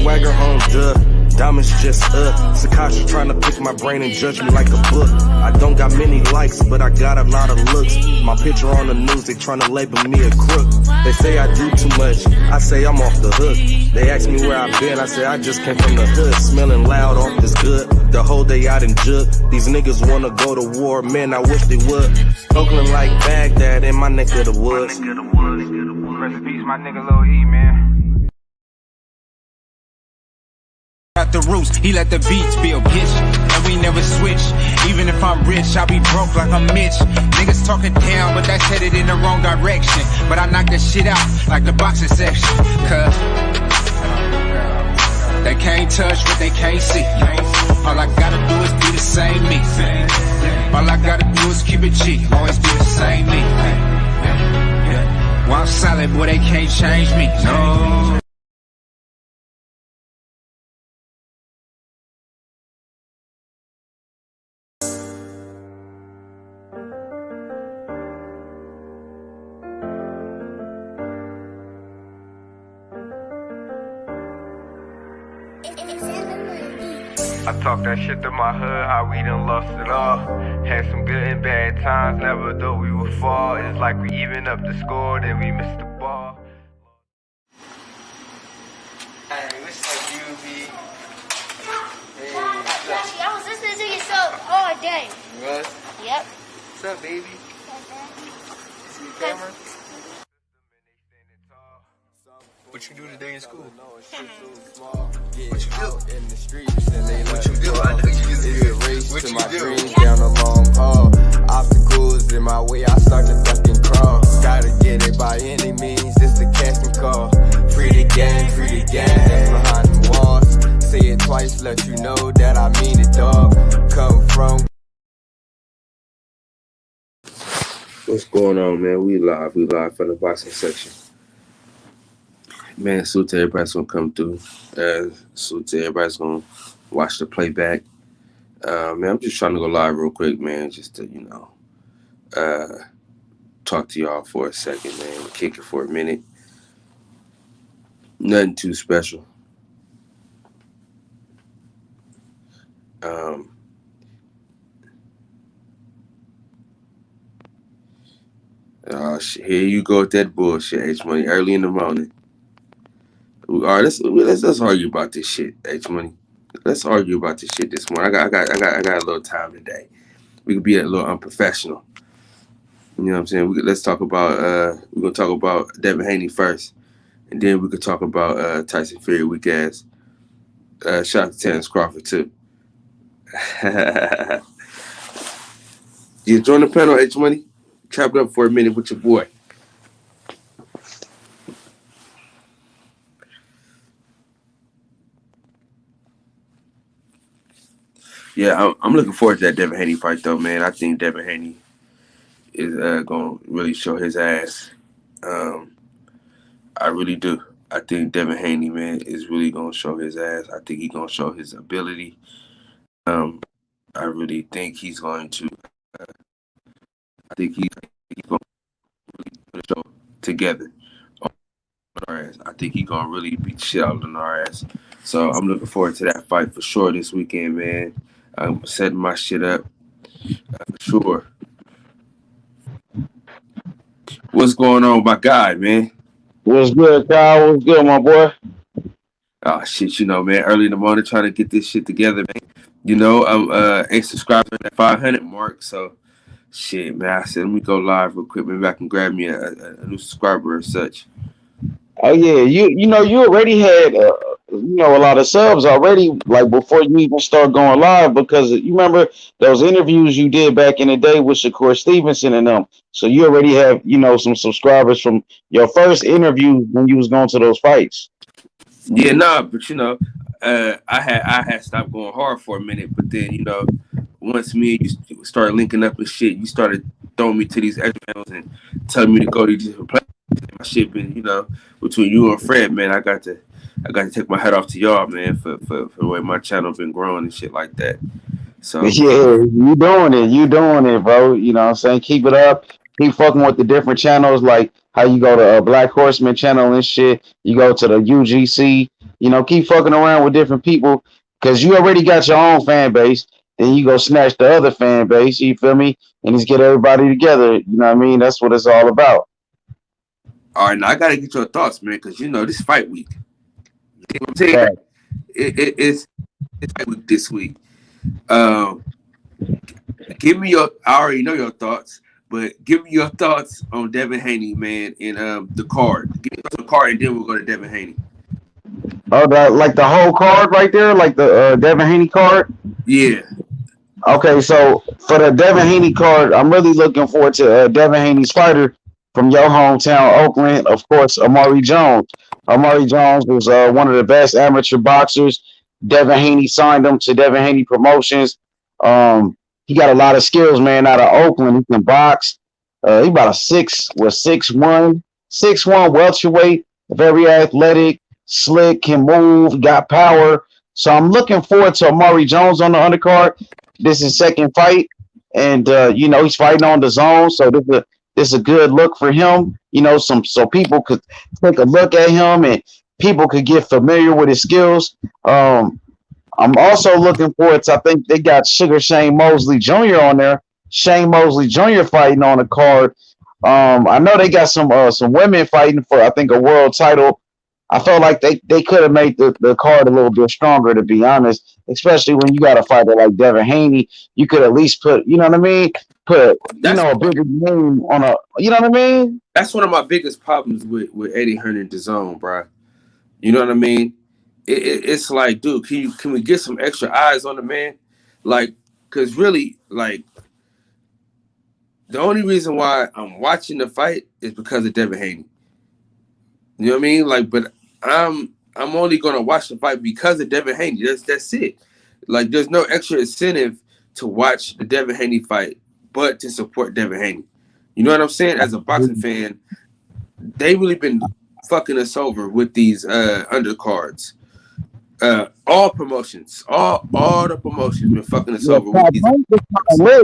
swagger on diamonds just Sakasha trying to pick my brain and judge me like a book. I don't got many likes, but I got a lot of looks. My picture on the news, they trying to label me a crook. They say I do too much, I say I'm off the hook. They ask me where I've been, I say I just came from the hood. Smelling loud off this good, the whole day out in Jug. These niggas wanna go to war, man, I wish they would. Oakland like Baghdad in my neck of the woods. Rest in peace, my nigga Lil E, man. Out the roots, he let the beats build, bitch, and we never switch. Even if I'm rich, I'll be broke like I'm Mitch. Niggas talking down, but that's headed in the wrong direction. But I knock that shit out like the boxing section, cause they can't touch what they can't see. All I gotta do is be the same me. All I gotta do is keep it G, always be the same me. While I'm solid, boy, they can't change me, no. I talk that shit to my hood, how we done lost it all. Had some good and bad times, never thought we would fall. It's like we even up the score, then we missed the ball. Hey, what's up, UB? Hey, I was listening to your show all day. What? Yep. What's up, baby? See the camera? What you do today in school? What you do? In the streets and they what you do? I know you just did. What to you my do? Dreams down a long haul. Obstacles in my way, I start to duck and crawl. Gotta get it by any means, it's the casting call. Free the gang, that's behind the walls. Say it twice, let you know that I mean it, dog. Come from. What's going on, man? We live from the boxing section. Man, salute to everybody's gonna come through. Salute to everybody's gonna watch the playback. Man, I'm just trying to go live real quick, man, just to, talk to y'all for a second, man. Kick it for a minute. Nothing too special. Here you go with that bullshit, H Money, early in the morning. All right, let's argue about this shit, H Money. Let's argue about this shit this morning. I got a little time today. We could be a little unprofessional. You know what I'm saying? Let's talk about we're gonna talk about Devin Haney first, and then we could talk about Tyson Fury weak ass. Shout out to Terrence Crawford too. You join the panel, H Money. Chop it up for a minute with your boy. Yeah, I'm looking forward to that Devin Haney fight, though, man. I think Devin Haney is going to really show his ass. I really do. I think Devin Haney, man, is really going to show his ass. I think he's going to show his ability. I really think he's going to. I think he's going to really show together on our ass. I think he's going to really beat shit out on our ass. So I'm looking forward to that fight for sure this weekend, man. I'm setting my shit up for sure. What's going on, my guy, man? What's good, Kyle? What's good, my boy? Oh, shit, man. Early in the morning trying to get this shit together, man. I'm a subscriber at that 500 mark, so shit, man. I said, let me go live real quick. Maybe I can grab me a new subscriber or such. Oh, yeah. You already had, a lot of subs already, like, before you even start going live, because you remember those interviews you did back in the day with Shakur Stevenson and them. So you already have, some subscribers from your first interview when you was going to those fights. Yeah, but I had stopped going hard for a minute, but then once me and you started linking up and shit, you started throwing me to these extra channels and telling me to go to these different places. My shit been, between you and Fred, man, I got to take my hat off to y'all, man, for the way my channel been growing and shit like that. So yeah, you doing it, bro. You know what I'm saying? Keep it up. Keep fucking with the different channels, like how you go to a Black Horseman channel and shit. You go to the UGC You know, keep fucking around with different people because you already got your own fan base. Then you go snatch the other fan base. You feel me? And just get everybody together. You know what I mean? That's what it's all about. All right, now I gotta get your thoughts, man, because you know this fight week. You know what I'm saying? Right. It's fight week this week. Give me your. I already know your thoughts, but give me your thoughts on Devin Haney, man, and the card. Give me the card, and then we'll go to Devin Haney. Oh, like the whole card right there, like the Devin Haney card. Yeah. Okay, so for the Devin Haney card, I'm really looking forward to Devin Haney's fighter from your hometown, Oakland. Of course, Amari Jones. Amari Jones was one of the best amateur boxers. Devin Haney signed him to Devin Haney Promotions. He got a lot of skills, man, out of Oakland. He can box. He about a 6'1", welterweight, very athletic, slick, can move, got power. So I'm looking forward to Amari Jones on the undercard. This is his second fight, and you know, he's fighting on the zone, so this is a good look for him. You know, so people could take a look at him and people could get familiar with his skills. I'm also looking forward to, I think they got Sugar Shane Mosley Jr. on there. Shane Mosley Jr. fighting on the card. I know they got some women fighting for, I think, a world title. I felt like they could have made the card a little bit stronger, to be honest, especially when you got a fighter like Devin Haney. You could at least put, you know what I mean? Put, you know, a bigger name on a, you know what I mean? That's one of my biggest problems with Eddie Hearn and DAZN, bro. You know what I mean? It's like, dude, can we get some extra eyes on the man? Like, because really, like, the only reason why I'm watching the fight is because of Devin Haney. You know what I mean? Like, but I'm only gonna watch the fight because of Devin Haney. That's it. Like, there's no extra incentive to watch the Devin Haney fight, but to support Devin Haney. You know what I'm saying? As a boxing fan, they really been fucking us over with these undercards. All promotions, all the promotions been fucking us over with these.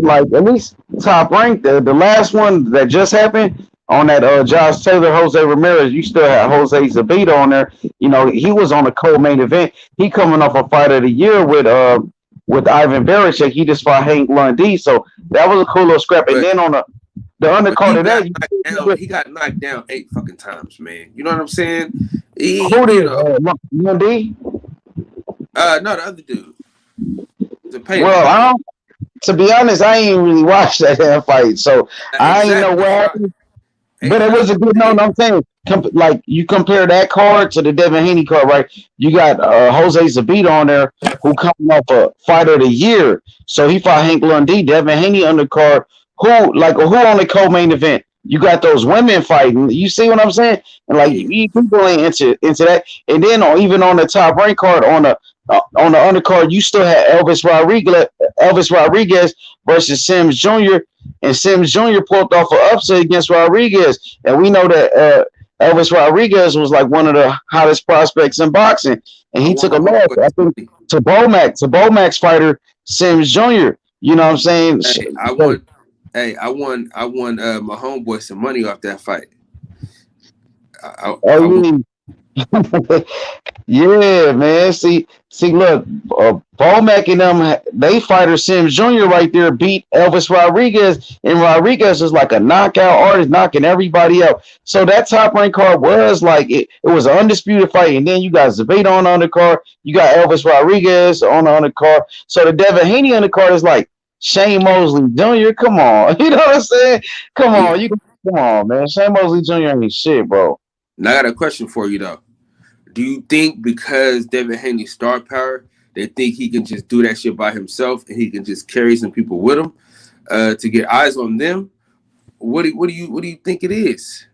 Like, at least Top Rank, the last one that just happened on that Josh Taylor, Jose Ramirez, you still had Jose Zabita on there. You know, he was on the co-main event. He coming off a fight of the year with Ivan Barichek. He just fought Hank Lundy, so that was a cool little scrap. And then on the undercard of that, he got knocked down 8 fucking times, man. You know what I'm saying? Who did Lundy? No, the other dude. Well, to be honest, I ain't really watched that damn fight, so I ain't know what happened. But it was a good no. I'm saying, like, you compare that card to the Devin Haney card, right? You got Jose Zabita on there, who coming off a fighter of the year, so he fought Hank Lundy. Devin Haney undercard, who on the co-main event? You got those women fighting. You see what I'm saying? And like, people ain't into that. And then even on the Top Rank card, on the undercard, you still had Elvis Rodriguez versus Sims Jr. And Sims Jr. pulled off an upset against Rodriguez. And we know that Elvis Rodriguez was like one of the hottest prospects in boxing. And he took a loss, I think, to Bomac's fighter, Sims Jr. You know what I'm saying? I won my homeboy some money off that fight. Yeah, man. See, look, Bomac and them, they fighter Sims Jr. right there beat Elvis Rodriguez, and Rodriguez is like a knockout artist, knocking everybody out. So that Top Rank card was like it was an undisputed fight, and then you got Zabita on the undercard, you got Elvis Rodriguez on the undercard. So the Devin Haney undercard is like Shane Mosley Jr. Come on, you know what I'm saying? Come on, man. Shane Mosley Jr. ain't shit, bro. Now I got a question for you though. Do you think because Devin Haney's star power, they think he can just do that shit by himself and he can just carry some people with him to get eyes on them? What do you think it is?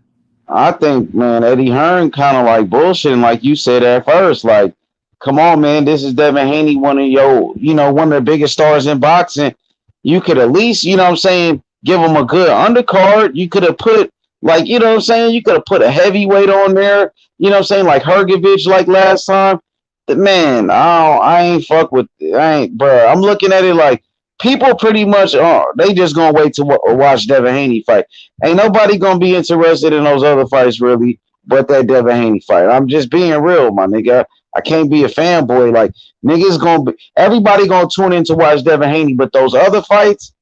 I think, man, Eddie Hearn kind of like bullshitting, like you said at first. Like, come on, man, this is Devin Haney, one of the biggest stars in boxing. You could at least, you know what I'm saying, give him a good undercard. You could have put, like, you know what I'm saying, you could have put a heavyweight on there. You know what I'm saying? Like Hergovich, like last time. Man, I ain't fuck with it. Bro. I'm looking at it like people pretty much they just gonna wait to watch Devin Haney fight. Ain't nobody gonna be interested in those other fights really, but that Devin Haney fight. I'm just being real, my nigga. I can't be a fanboy. Like niggas everybody gonna tune in to watch Devin Haney, but those other fights,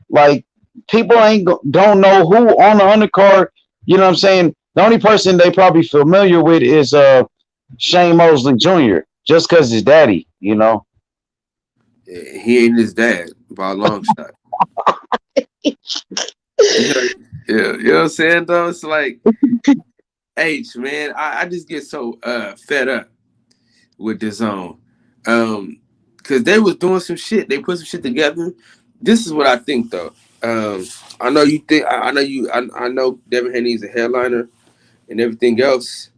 like people don't know who on the undercard. You know what I'm saying? The only person they probably familiar with is Shane Mosley Jr. just because his daddy. You know, He ain't his dad by a long shot. Yeah, you know what I'm saying though? It's like H, man, I just get so fed up with the zone. Cause they was doing some shit. They put some shit together. This is what I think though. I know you think I know Devin Haney's a headliner and everything else,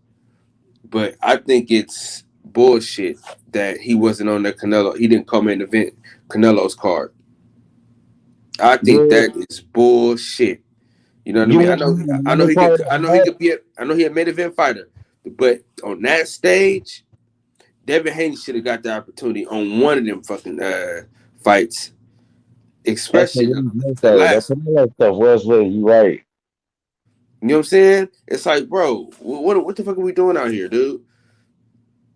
but I think it's bullshit that he wasn't on the Canelo. He didn't come in the event Canelo's card. I think that is bullshit. You know what I mean? I know he a main event fighter, but on that stage, Devin Haney should have got the opportunity on one of them fucking fights, especially the last. Stuff Wesley, you right. You know what I'm saying? It's like, bro, what the fuck are we doing out here, dude?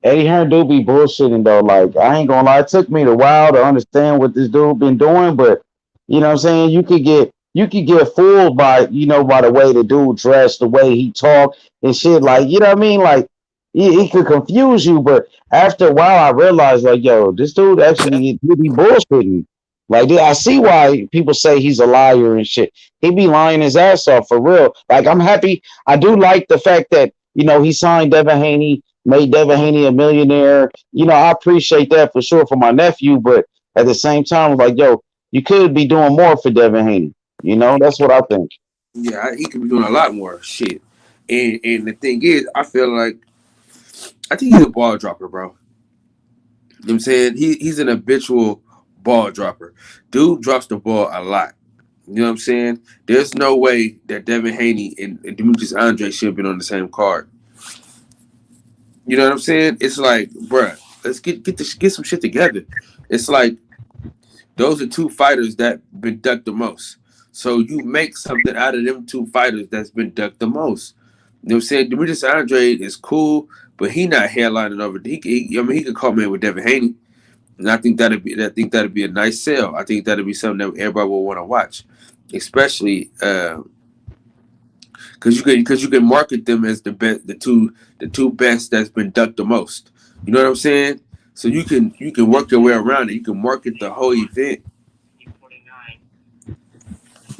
Eddie Hearn do be bullshitting though. Like I ain't gonna lie, it took me a while to understand what this dude been doing, but you know what I'm saying? You could get fooled by by the way the dude dressed, the way he talked and shit. Like, you know what I mean? Like he could confuse you, but after a while I realized like, yo, this dude actually he be bullshitting. Like I see why people say he's a liar and shit. He be lying his ass off for real. Like I'm happy. I do like the fact that, he signed Devin Haney, made Devin Haney a millionaire. I appreciate that for sure for my nephew, but at the same time, like, yo, you could be doing more for Devin Haney. That's what I think. Yeah, he could be doing a lot more shit. And the thing is, I think he's a ball dropper, bro. You know what I'm saying? He's an habitual ball dropper. Dude drops the ball a lot. You know what I'm saying? There's no way that Devin Haney and Demetrius Andre should have been on the same card. You know what I'm saying? It's like, bruh, let's get some shit together. It's like those are two fighters that been ducked the most. So you make something out of them two fighters that's been ducked the most. You know what I'm saying? Demetrius Andre is cool, but he not headlining over. He could come in with Devin Haney, and I think that'd be a nice sell. I think that'd be something that everybody will want to watch, especially because you can market them as the best, the two best that's been ducked the most. You know what I'm saying? So you can work your way around it. You can market the whole event.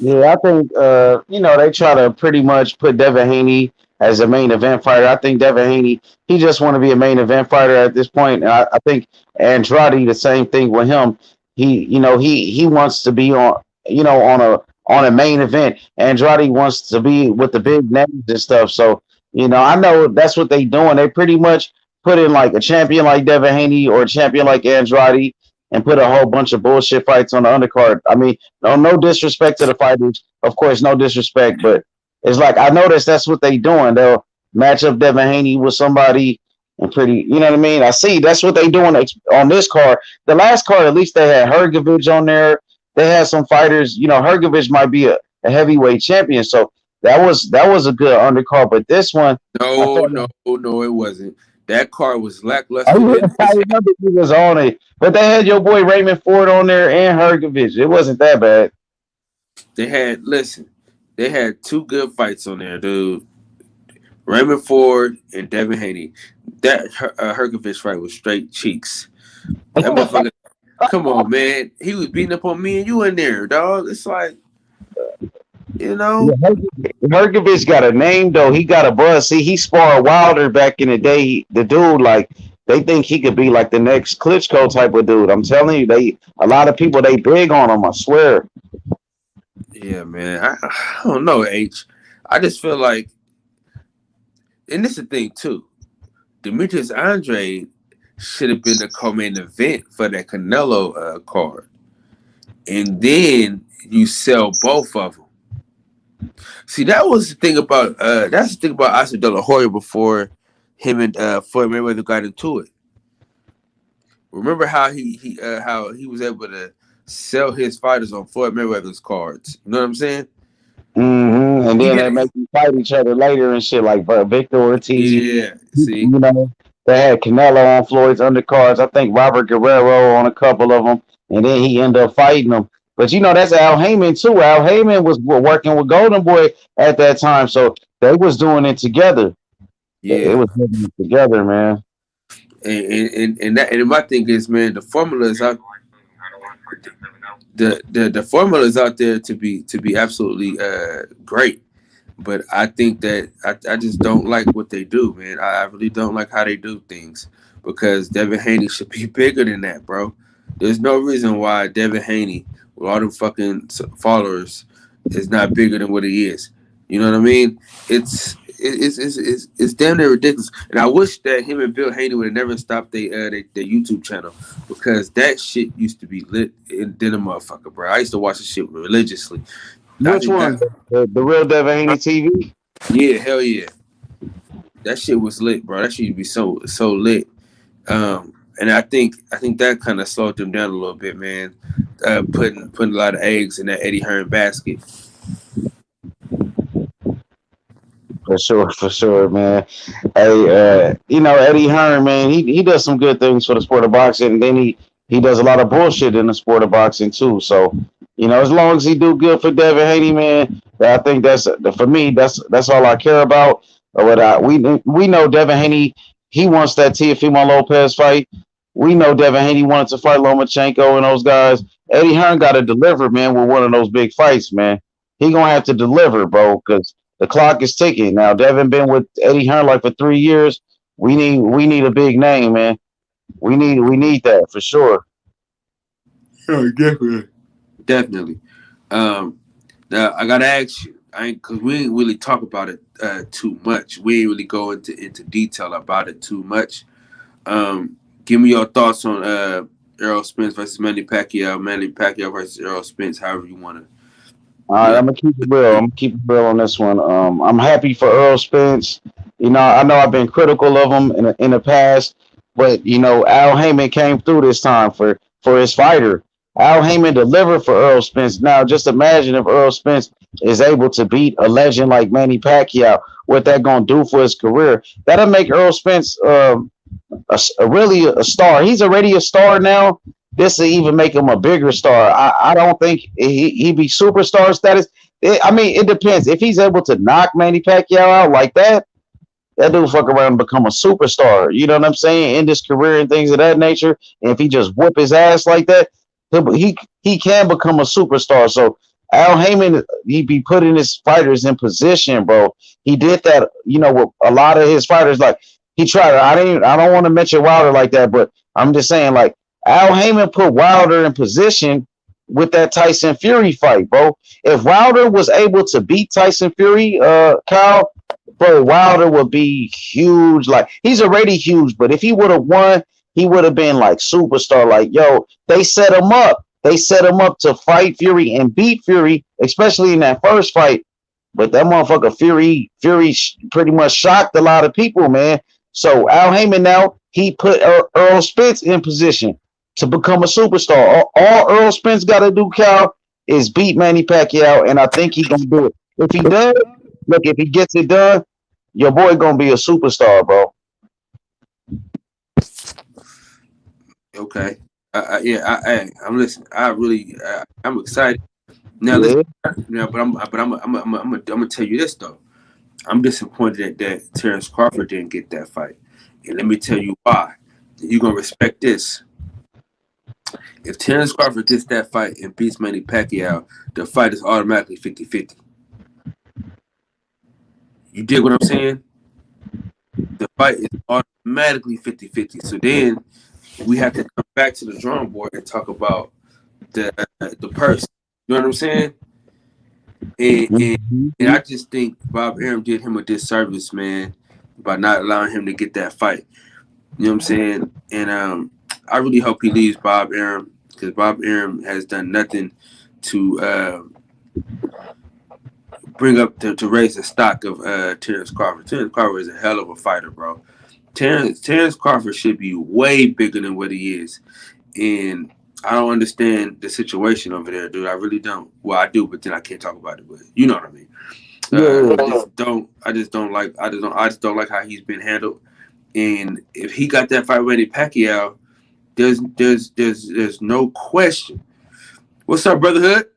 Yeah, I think they try to pretty much put Devin Haney as a main event fighter. I think Devin Haney, he just want to be a main event fighter at this point. And I think Andrade, the same thing with him. He wants to be on a main event. Andrade wants to be with the big names and stuff. So I know that's what they doing. They pretty much put in like a champion like Devin Haney or a champion like Andrade and put a whole bunch of bullshit fights on the undercard. I mean, no disrespect to the fighters. Of course, no disrespect, but it's like I noticed that's what they doing. They'll match up Devin Haney with somebody and you know what I mean? I see that's what they doing on this card. The last card, at least they had Hrgovic on there. They had some fighters. Hrgovic might be a heavyweight champion, so that was a good undercard. But this one, no, it wasn't. That card was lackluster. I remember he was on it, but they had your boy Raymond Ford on there and Hrgovic. It wasn't that bad. They had two good fights on there, dude. Raymond Ford and Devin Haney. That Hrgovic fight was straight cheeks. That motherfucker, come on, man. He was beating up on me and you in there, dog. It's like, Hrgovic got a name though. He got a buzz. See, he sparred Wilder back in the day. The dude, like, they think he could be like the next Klitschko type of dude. I'm telling you, a lot of people they big on him. I swear. Yeah, man. I don't know, H. I just feel like, and this is the thing too. Demetrius Andre should have been the co-main event for that Canelo card, and then you sell both of them. See, that was the thing about Oscar De La Hoya before him and Floyd Mayweather got into it. Remember how he was able to sell his fighters on Floyd Mayweather's cards? You know what I'm saying? Mm-hmm. And then they make them fight each other later and shit, like Victor Ortiz. Yeah, see, They had Canelo on Floyd's undercards. I think Robert Guerrero on a couple of them, and then he ended up fighting them. But you know, that's Al Heyman too. Al Heyman was working with Golden Boy at that time, so they was doing it together. It Yeah. was doing it together, man. And my thing is, man, the formula is out. The formula is out there to be absolutely great. But I think that I just don't like what they do, man. I really don't like how they do things because Devin Haney should be bigger than that, bro. There's no reason why Devin Haney, with all them fucking followers, is not bigger than what he is. You know what I mean? It's damn near ridiculous. And I wish that him and Bill Haney would have never stopped their YouTube channel because that shit used to be lit in a motherfucker, bro. I used to watch the shit religiously. Which one? The real Devin Haney TV? Yeah, hell yeah. That shit was lit, bro. That shit used to be so lit. And I think that kind of slowed them down a little bit, man. Putting a lot of eggs in that Eddie Hearn basket. For sure, man. Hey, you know, Eddie Hearn, man, he does some good things for the sport of boxing, and then he does a lot of bullshit in the sport of boxing too. So, you know, as long as he do good for Devin Haney, man, I think that's for me. That's all I care about. We know Devin Haney. He wants that Teofimo Lopez fight. We know Devin Haney wanted to fight Lomachenko and those guys. Eddie Hearn got to deliver, man, with one of those big fights, man. He gonna have to deliver, bro, because the clock is ticking. Now, Devin been with Eddie Hearn like for 3 years. We need a big name, man. We need that for sure. Oh, definitely. Now I gotta ask you, because we ain't really talk about it too much. We ain't really go into detail about it too much. Give me your thoughts on Errol Spence versus Manny Pacquiao versus Errol Spence, however you want to. All right, I'm gonna keep it real. I'm gonna keep it real on this one. I'm happy for Errol Spence. You know, I know I've been critical of him in the past, but you know, Al Heyman came through this time for his fighter. Al Heyman delivered for Errol Spence. Now, just imagine if Errol Spence is able to beat a legend like Manny Pacquiao. What that gonna do for his career? That'll make Errol Spence really a star. He's already a star now. This will even make him a bigger star. I don't think he be superstar status. I mean, it depends. If he's able to knock Manny Pacquiao out like that dude fuck around and become a superstar. You know what I'm saying? In his career and things of that nature. And if he just whoop his ass like that, he can become a superstar. So Al Heyman, he be putting his fighters in position, bro. He did that, you know, with a lot of his fighters. Like he tried. I don't want to mention Wilder like that, but I'm just saying, like Al Heyman put Wilder in position with that Tyson Fury fight, bro. If Wilder was able to beat Tyson Fury, Kyle, bro, Wilder would be huge. Like he's already huge, but if he would have won, he would have been like superstar. Like, yo, they set him up. They set him up to fight Fury and beat Fury, especially in that first fight. But that motherfucker Fury pretty much shocked a lot of people, man. So Al Heyman now, he put Errol Spence in position to become a superstar. All Errol Spence got to do, Cal, is beat Manny Pacquiao, and I think he's going to do it. If he does, look, if he gets it done, your boy going to be a superstar, bro. Okay. I'm listening. I'm excited. Now, listen, but I'm gonna tell you this though. I'm disappointed that Terrence Crawford didn't get that fight, and let me tell you why. You're gonna respect this. If Terrence Crawford gets that fight and beats Manny Pacquiao, the fight is automatically 50-50. You dig what I'm saying? The fight is automatically 50-50. So then we have to come back to the drawing board and talk about the purse. You know what I'm saying? And I just think Bob Arum did him a disservice, man, by not allowing him to get that fight. You know what I'm saying? And I really hope he leaves Bob Arum because Bob Arum has done nothing to bring up to raise the stock of Terrence Crawford. Terrence Crawford is a hell of a fighter, bro. Terrence Crawford should be way bigger than what he is. And I don't understand the situation over there, dude. I really don't. Well, I do, but then I can't talk about it. But you know what I mean. I just don't like how he's been handled. And if he got that fight ready, Pacquiao, there's no question. What's up, Brotherhood?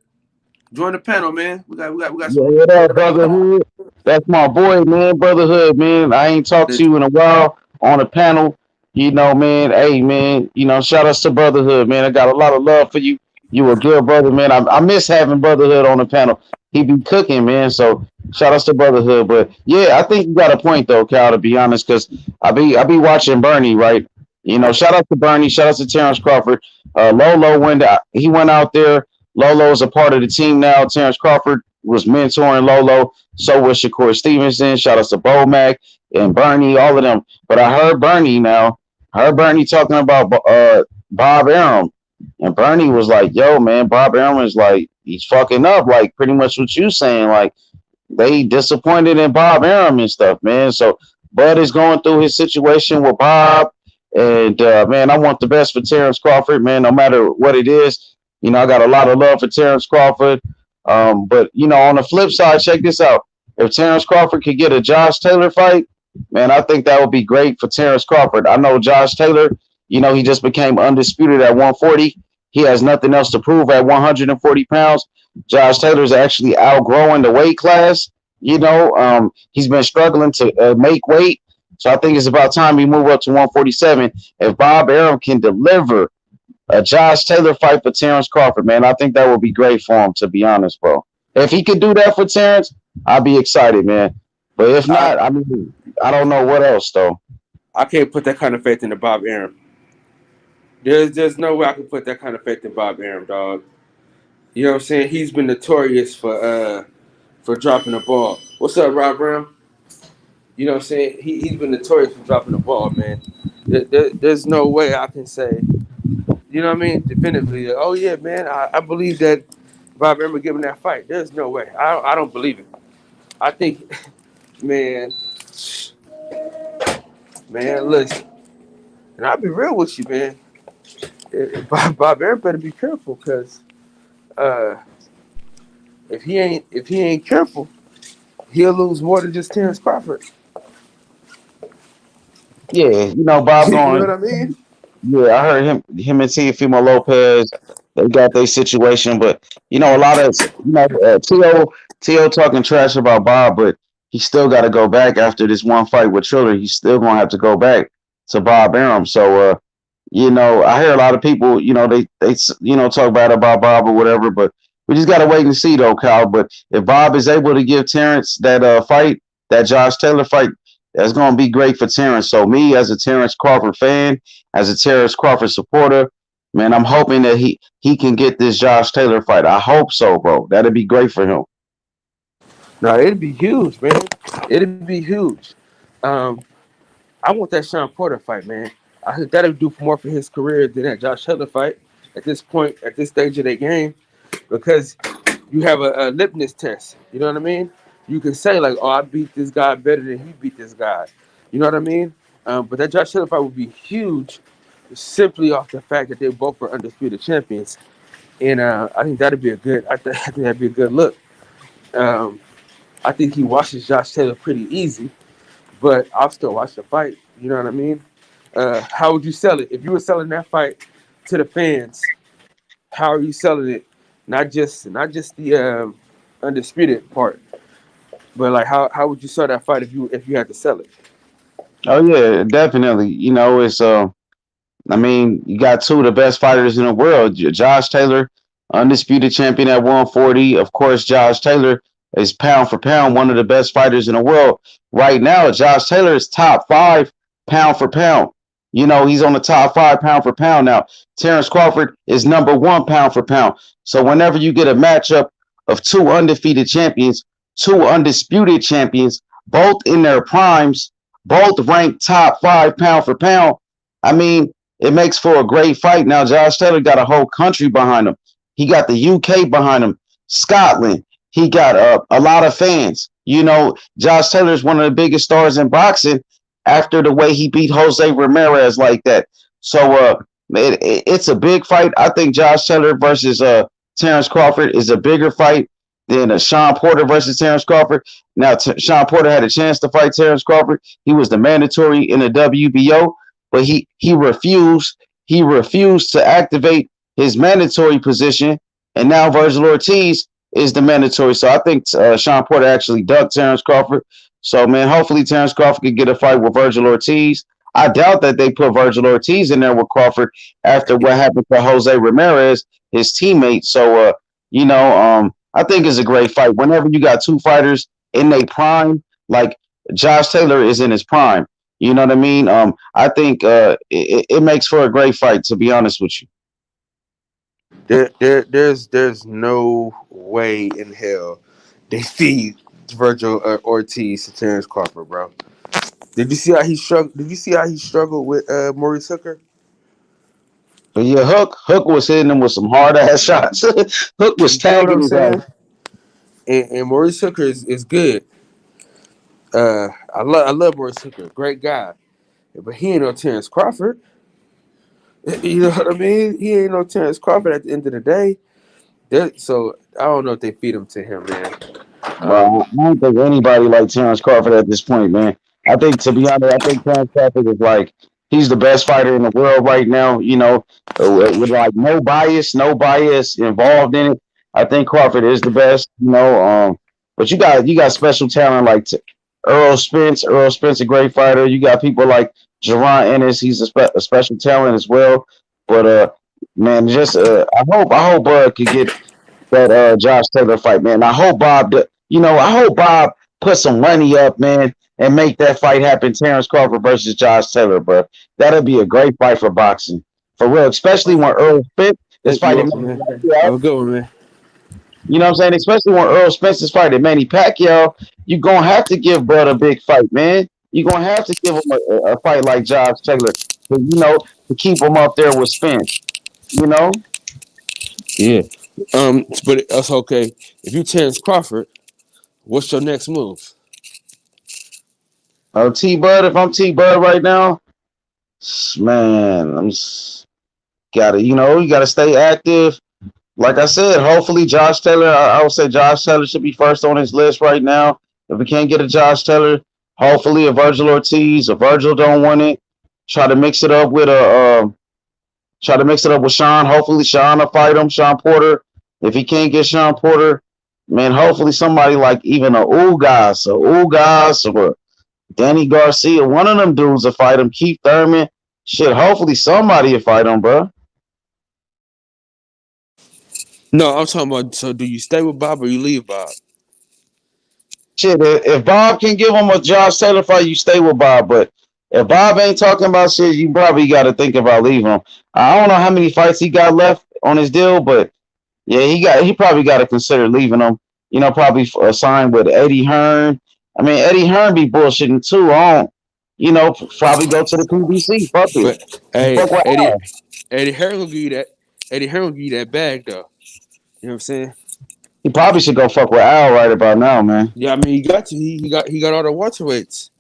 Join the panel, man. We got Yeah, some. what up, Brotherhood? That's my boy, man. Brotherhood, man. I ain't talked to you in a while on the panel. You know, man. Hey, man. You know, shout outs to Brotherhood, man. I got a lot of love for you. You a good brother, man. I miss having Brotherhood on the panel. He be cooking, man. So shout outs to Brotherhood. But yeah, I think you got a point though, Cal. To be honest, because I be watching Bernie, right? You know, shout out to Bernie. Shout out to Terrence Crawford. Lolo he went out there. Lolo is a part of the team now. Terrence Crawford was mentoring Lolo. So was Shakur Stevenson. Shout out to Bomac and Bernie, all of them. But I heard Bernie now. I heard Bernie talking about Bob Arum. And Bernie was like, yo, man, Bob Arum is like, he's fucking up. Like, pretty much what you saying. Like, they disappointed in Bob Arum and stuff, man. So Bud is going through his situation with Bob. And, man, I want the best for Terrence Crawford, man, no matter what it is. You know, I got a lot of love for Terrence Crawford. But, you know, on the flip side, check this out. If Terrence Crawford could get a Josh Taylor fight, man, I think that would be great for Terrence Crawford. I know Josh Taylor, you know, he just became undisputed at 140. He has nothing else to prove at 140 pounds. Josh Taylor's actually outgrowing the weight class. You know, he's been struggling to make weight. So I think it's about time he move up to 147. If Bob Arum can deliver a Josh Taylor fight for Terrence Crawford, man, I think that would be great for him, to be honest, bro. If he could do that for Terrence, I'd be excited, man. But if not, I mean, I don't know what else, though. I can't put that kind of faith in the Bob Arum. There's no way I can put that kind of faith in Bob Arum, dog. You know what I'm saying? He's been notorious for dropping the ball. What's up, Rob Brown? You know what I'm saying? He's been notorious for dropping the ball, man. There's no way I can say, you know what I mean, definitively, oh, yeah, man, I believe that Bob Arum would give him that fight. There's no way. I don't believe it. I think, man, listen, and I'll be real with you, man. Bob Arum better be careful, because if he ain't careful, he'll lose more than just Terrence Crawford. Yeah, you know, Bob You going. know what I mean? Yeah, I heard him and Teofimo Lopez. They got their situation, but you know, a lot of T.O. talking trash about Bob, but he still got to go back after this one fight with Triller. He's still gonna have to go back to Bob Arum. So, you know, I hear a lot of people, you know, they talk bad about Bob or whatever, but we just gotta wait and see though, Kyle. But if Bob is able to give Terrence that fight, that Josh Taylor fight, that's gonna be great for Terrence. So me, as a Terrence Crawford fan, as a Terrence Crawford supporter, man, I'm hoping that he can get this Josh Taylor fight. I hope so, bro. That'd be great for him. No, it'd be huge, man. It'd be huge. I want that Sean Porter fight, man. I think that'll do more for his career than that Josh Taylor fight at this point, at this stage of their game, because you have a litmus test. You know what I mean? You can say, like, oh, I beat this guy better than he beat this guy. You know what I mean? But that Josh Taylor fight would be huge simply off the fact that they both were undisputed champions. And I think that'd be a good look. I think he washes Josh Taylor pretty easy, but I'll still watch the fight. You know what I mean? How would you sell it? If you were selling that fight to the fans, how are you selling it? Not just the undisputed part, but like how would you sell that fight if you had to sell it? Oh yeah, definitely. You know, it's I mean, you got two of the best fighters in the world. Josh Taylor, undisputed champion at 140. Of course, Josh Taylor is pound for pound one of the best fighters in the world. Right now, Josh Taylor is top 5 pound for pound. You know, he's on the top 5 pound for pound now. Terrence Crawford is number 1 pound for pound. So whenever you get a matchup of two undefeated champions, two undisputed champions, both in their primes, both ranked top 5 pound for pound, I mean, it makes for a great fight. Now, Josh Taylor got a whole country behind him. He got the UK behind him, Scotland. He got a lot of fans. You know, Josh Taylor is one of the biggest stars in boxing after the way he beat Jose Ramirez like that. So it's a big fight. I think Josh Taylor versus Terrence Crawford is a bigger fight Then Sean Porter versus Terrence Crawford. Now Sean Porter had a chance to fight Terrence Crawford. He was the mandatory in the WBO, but he refused. He refused to activate his mandatory position, and now Virgil Ortiz is the mandatory. So I think Sean Porter actually ducked Terrence Crawford. So man, hopefully Terrence Crawford could get a fight with Virgil Ortiz. I doubt that they put Virgil Ortiz in there with Crawford after what happened to Jose Ramirez, his teammate. So I think it's a great fight. Whenever you got two fighters in their prime, like Josh Taylor is in his prime. You know what I mean? I think it makes for a great fight, to be honest with you. There's no way in hell they feed Virgil Ortiz to Terrence Crawford, bro. Did you see how he struggled? Did you see how he struggled with Maurice Hooker? But yeah, Hook was hitting him with some hard ass shots. Hook was tagging his ass. And Maurice Hooker is good. I love Maurice Hooker, great guy, but he ain't no Terrence Crawford. You know what I mean? He ain't no Terrence Crawford at the end of the day. So I don't know if they feed him to him, man. Well, I don't think anybody like Terrence Crawford at this point, man. I think, to be honest, I think Terrence Crawford is like he's the best fighter in the world right now. With like no bias involved in it. I think Crawford is the best. But you got special talent like Earl Spence. Earl Spence, a great fighter. You got people like Jaron Ennis. He's a special talent as well. But man, just I hope Bud could get that Josh Taylor fight, man. I hope Bob put some money up, man, and make that fight happen. Terrence Crawford versus Josh Taylor, bro. That'll be a great fight for boxing, for real. Especially when Earl Spence is fighting. Have a good one, man. You know what I'm saying? Especially when Earl Spence is fighting Manny Pacquiao, you're gonna have to give Bud a big fight, man. You're gonna have to give him a fight like Josh Taylor, to keep him up there with Spence. Yeah. But that's okay. If you Terrence Crawford, what's your next move? T Bud, if I'm T Bud right now, man, you gotta stay active. Like I said, hopefully Josh Taylor. I would say Josh Taylor should be first on his list right now. If we can't get a Josh Taylor, hopefully a Virgil Ortiz. If Virgil don't want it, try to mix it up with Sean. Hopefully Sean will fight him. Sean Porter. If he can't get Sean Porter, man, hopefully somebody like even a Ugas or Danny Garcia, one of them dudes will fight him. Keith Thurman. Shit, hopefully somebody will fight him, bro. No, I'm talking about. So, do you stay with Bob or you leave Bob? Shit, if Bob can give him a Josh Taylor fight, you stay with Bob. But if Bob ain't talking about shit, you probably got to think about leaving him. I don't know how many fights he got left on his deal, but yeah, he probably got to consider leaving him. Probably sign with Eddie Hearn. I mean, Eddie Hearn be bullshitting too. Probably go to the PBC. Fuck it. But hey, Eddie Hearn will give you that. Eddie Hearn will give you that bag though. You know what I'm saying? He probably should go fuck with Al right about now, man. Yeah, I mean, he got to. He got all the welterweights.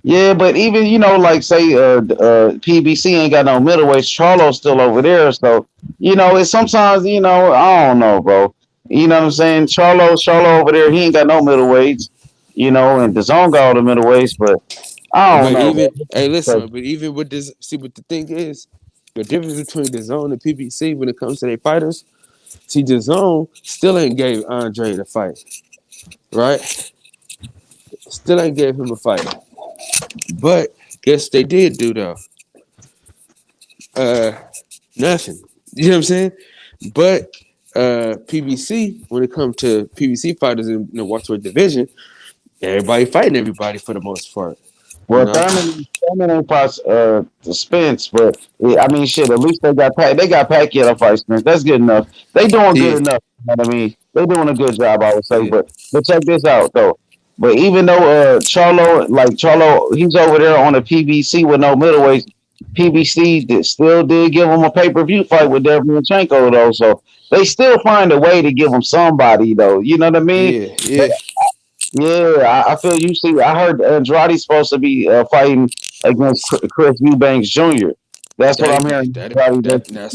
Yeah, but even like say PBC ain't got no middleweights. Charlo's still over there, so it's sometimes I don't know, bro. You know what I'm saying? Charlo over there, he ain't got no middleweights. And DAZN got all the middleweights, but I don't know. Hey, listen, but even with this, see what the thing is, the difference between DAZN and PBC when it comes to their fighters. See, DAZN still ain't gave Andre the fight, right? Still ain't gave him a fight. But guess they did do though. Nothing. You know what I'm saying? But PBC, when it comes to PBC fighters in the welterweight division, everybody fighting everybody for the most part. Well, Thurman ain't the Spence, but I mean, shit. At least they got Pacquiao to fight Spence. That's good enough. They doing good enough. You know what I mean? They doing a good job, I would say. Yeah. But check this out though. But even though Charlo, he's over there on the PBC with no middleweight. PBC still did give him a pay-per-view fight with Derevyanchenko though, so they still find a way to give him somebody though. You know what I mean? Yeah. Yeah, I feel you. See, I heard Andrade's supposed to be fighting against Chris Eubanks Jr. That's what I'm hearing. Now,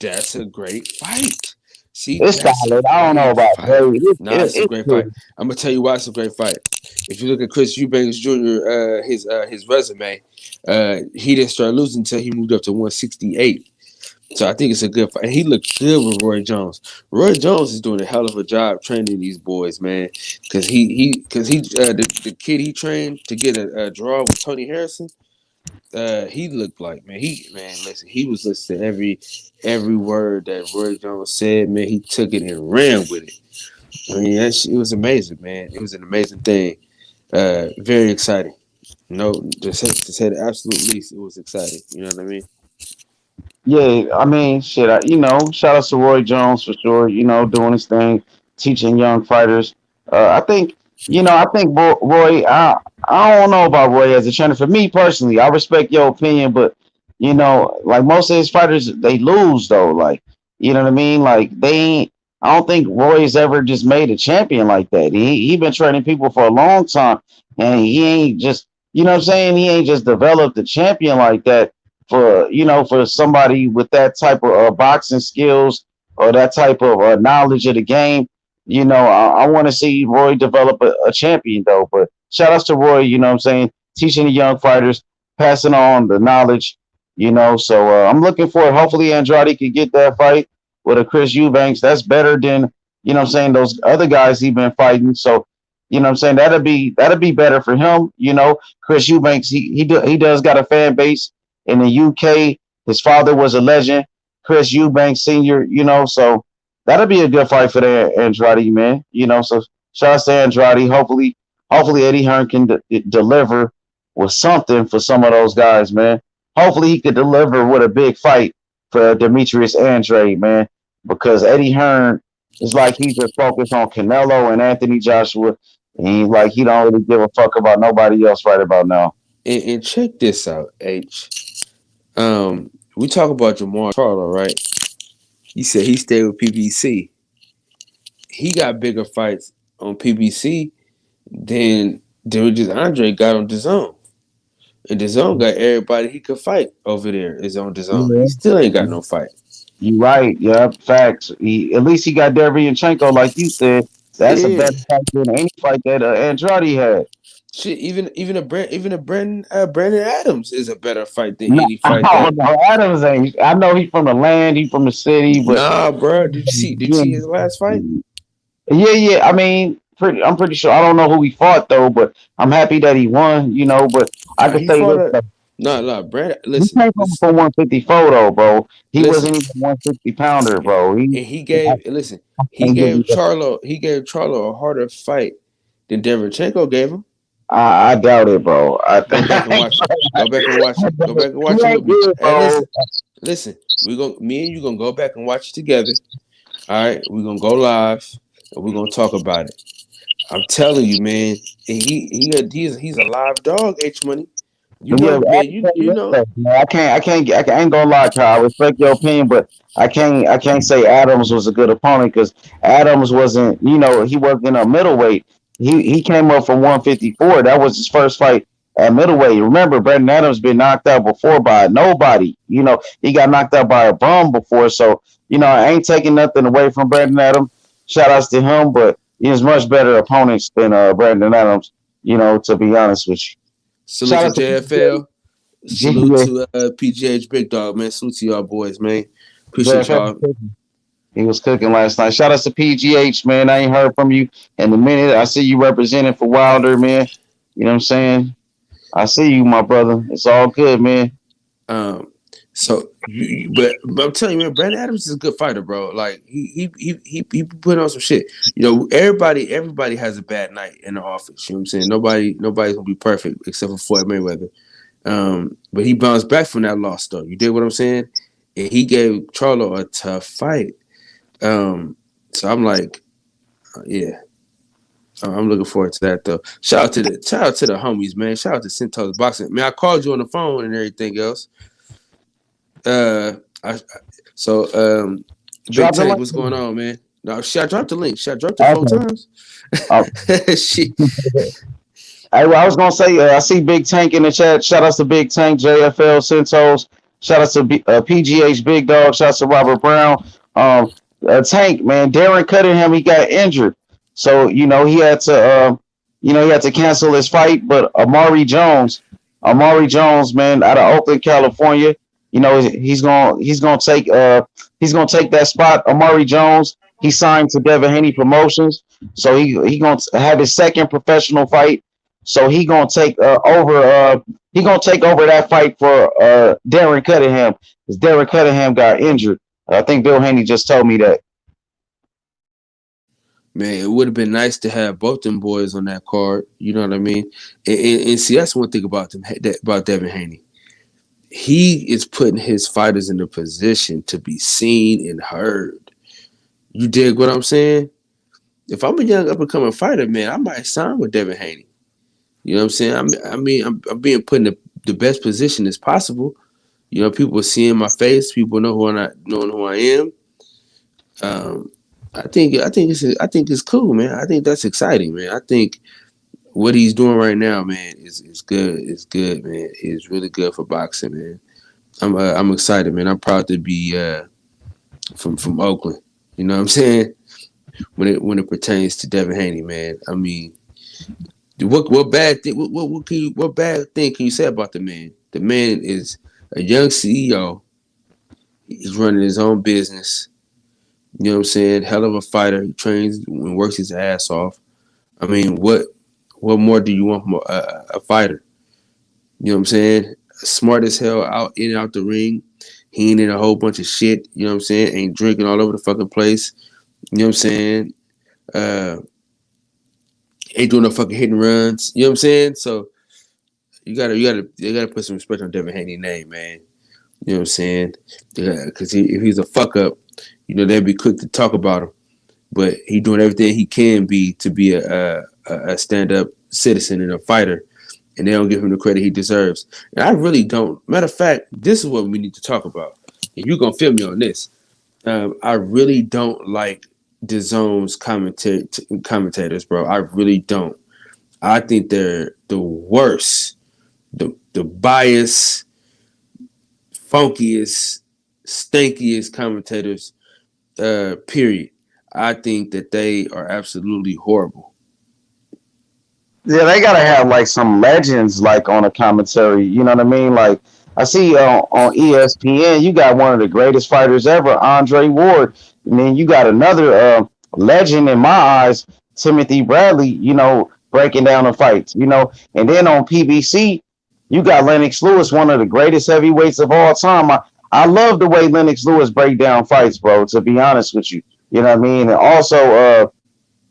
that's a great fight. See, It's that's a solid. I don't know great about fight. Ray. Nah, it's a It's great fight. good. I'm gonna tell you why it's a great fight. If you look at Chris Eubanks Jr., his resume, he didn't start losing until he moved up to 168. So I think it's a good fight. And he looked good with Roy Jones. Roy Jones is doing a hell of a job training these boys, man. Because the kid he trained to get a draw with Tony Harrison. He looked like, man. Listen. He was listening to every word that Roy Jones said. Man, he took it and ran with it. I mean, it was amazing, man. It was an amazing thing. Very exciting. No, to say the absolute least, it was exciting. You know what I mean? Yeah, I mean, shit. Shout out to Roy Jones for sure. Doing his thing, teaching young fighters. I think, I think Roy. I don't know about Roy as a trainer. For me personally, I respect your opinion, but like most of his fighters, they lose though. Like, you know what I mean? Like they ain't. I don't think Roy's ever just made a champion like that. He been training people for a long time, and he ain't just. You know what I'm saying? He ain't just developed a champion like that for somebody with that type of boxing skills or that type of knowledge of the game. I want to see Roy develop a champion though. But shout outs to Roy, you know what I'm saying, teaching the young fighters, passing on the knowledge. So I'm looking for it. Hopefully Andrade could get that fight with a Chris Eubanks. That's better than what I'm saying, those other guys he been fighting. So what I'm saying, that'll be better for him. Chris Eubanks, he does got a fan base in the UK. His father was a legend, Chris Eubanks Sr., so that'll be a good fight for the Andrade, man. So shout out to Andrade. Hopefully Eddie Hearn can deliver with something for some of those guys, man. Hopefully he could deliver with a big fight for Demetrius Andrade, man, because Eddie Hearn is like he just focused on Canelo and Anthony Joshua, and he don't really give a fuck about nobody else right about now. And check this out, H. We talk about Jamar Charlo, right? He said he stayed with PBC. He got bigger fights on PBC than just Andre got on DAZN. And DAZN got everybody he could fight over there is on DAZN. He still ain't got no fight. You right, yeah, facts. At least he got Derevyanchenko, like you said. That's a Yeah. better fight than any fight that Andrade had. Shit, even a Brandon Adams is a better fight than No, any fight that. no, Adams ain't. I know he from the land, he from the city, but Nah, bro. Did you see his last fight? yeah. I mean, I'm pretty sure. I don't know who he fought though, but I'm happy that he won. But I Nah, could he say fought this. a Brandon. He Listen, came from 154 though, bro. He listen. wasn't even 160 pounder, bro. And he Can't give gave you that. Charlo a harder fight than Derevyanchenko gave him. I doubt it, bro. I Go think back and watch it. Go back and watch it. Go back and watch he it ain't with me. good, Hey, bro. listen. Me and you gonna go back and watch it together. All right, we're gonna go live and we're gonna talk about it. I'm telling you, man. And he's a live dog. H Money. You Yeah, know, man. You know. I ain't gonna lie, Kyle. I respect your opinion, but I can't say Adams was a good opponent because Adams wasn't, he wasn't a middleweight. He came up from 154. That was his first fight at middleweight. Remember, Brandon Adams been knocked out before by nobody. He got knocked out by a bum before. So, I ain't taking nothing away from Brandon Adams. Shout outs to him, but he's much better opponents than Brandon Adams, to be honest with you. Salute to JFL. Salute Yeah. to PGH Big Dog, man. Salute to y'all boys, man. Appreciate JFL y'all. He was cooking last night. Shout out to PGH, man. I ain't heard from you in a minute. I see you representing for Wilder, man. You know what I'm saying? I see you, my brother. It's all good, man. But I'm telling you, man, Brandon Adams is a good fighter, bro. Like he put on some shit. Everybody has a bad night in the office. You know what I'm saying? Nobody's gonna be perfect except for Floyd Mayweather. But he bounced back from that loss, though. You did what I'm saying? And he gave Charlo a tough fight. So I'm like, yeah. I'm looking forward to that though. Shout out to the homies, man. Shout out to Centos Boxing. Man, I called you on the phone and everything else. Big Tank, what's going on, man? No, I dropped the link. I dropped it 4 times? Shit. I was gonna say I see Big Tank in the chat. Shout out to Big Tank, JFL, Centos. Shout out to PGH Big Dog. Shout out to Robert Brown. Tank, man, Darren Cunningham, he got injured, so he had to cancel his fight. But Amari Jones, man, out of Oakland, California, he's gonna take that spot. Amari Jones, he signed to Devin Haney Promotions, so he gonna have his second professional fight. So he gonna take over that fight for Darren Cunningham, because Darren Cunningham got injured. I think Bill Haney just told me that. Man, it would have been nice to have both them boys on that card. You know what I mean? And see, that's one thing about Devin Haney. He is putting his fighters in a position to be seen and heard. You dig what I'm saying? If I'm a young up-and-coming fighter, man, I might sign with Devin Haney. You know what I'm saying? I'm being put in the best position as possible. You know, people seeing my face. People knowing who I am. I think it's cool, man. I think that's exciting, man. I think what he's doing right now, man, is good. It's good, man. It's really good for boxing, man. I'm excited, man. I'm proud to be from Oakland. You know what I'm saying? When it pertains to Devin Haney, man. I mean, what bad thing can you say about the man? The man is a young CEO. He's running his own business. You know what I'm saying? Hell of a fighter. He trains and works his ass off. I mean, what more do you want from a fighter? You know what I'm saying? Smart as hell, out in and out the ring. He ain't in a whole bunch of shit. You know what I'm saying? Ain't drinking all over the fucking place. You know what I'm saying? Ain't doing no fucking hit and runs. You know what I'm saying? So you gotta put some respect on Devin Haney's name, man. You know what I'm saying? Because if he's a fuck up, you know, they'd be quick to talk about him. But he doing everything he can be to be a stand-up citizen and a fighter, and they don't give him the credit he deserves. And I really don't. Matter of fact, this is what we need to talk about. And you're going to feel me on this. I really don't like DAZN's commentators, bro. I really don't. I think they're the worst, the biased, funkiest, stinkiest commentators, period. I think that they are absolutely horrible. Yeah, they gotta have like some legends like on a commentary. You know what I mean? Like I see on ESPN, you got one of the greatest fighters ever, Andre Ward. And then you got another legend in my eyes, Timothy Bradley. You know, breaking down the fights. You know, and then on PBC, you got Lennox Lewis, one of the greatest heavyweights of all time. I love the way Lennox Lewis break down fights, bro. To be honest with you, you know what I mean. And also,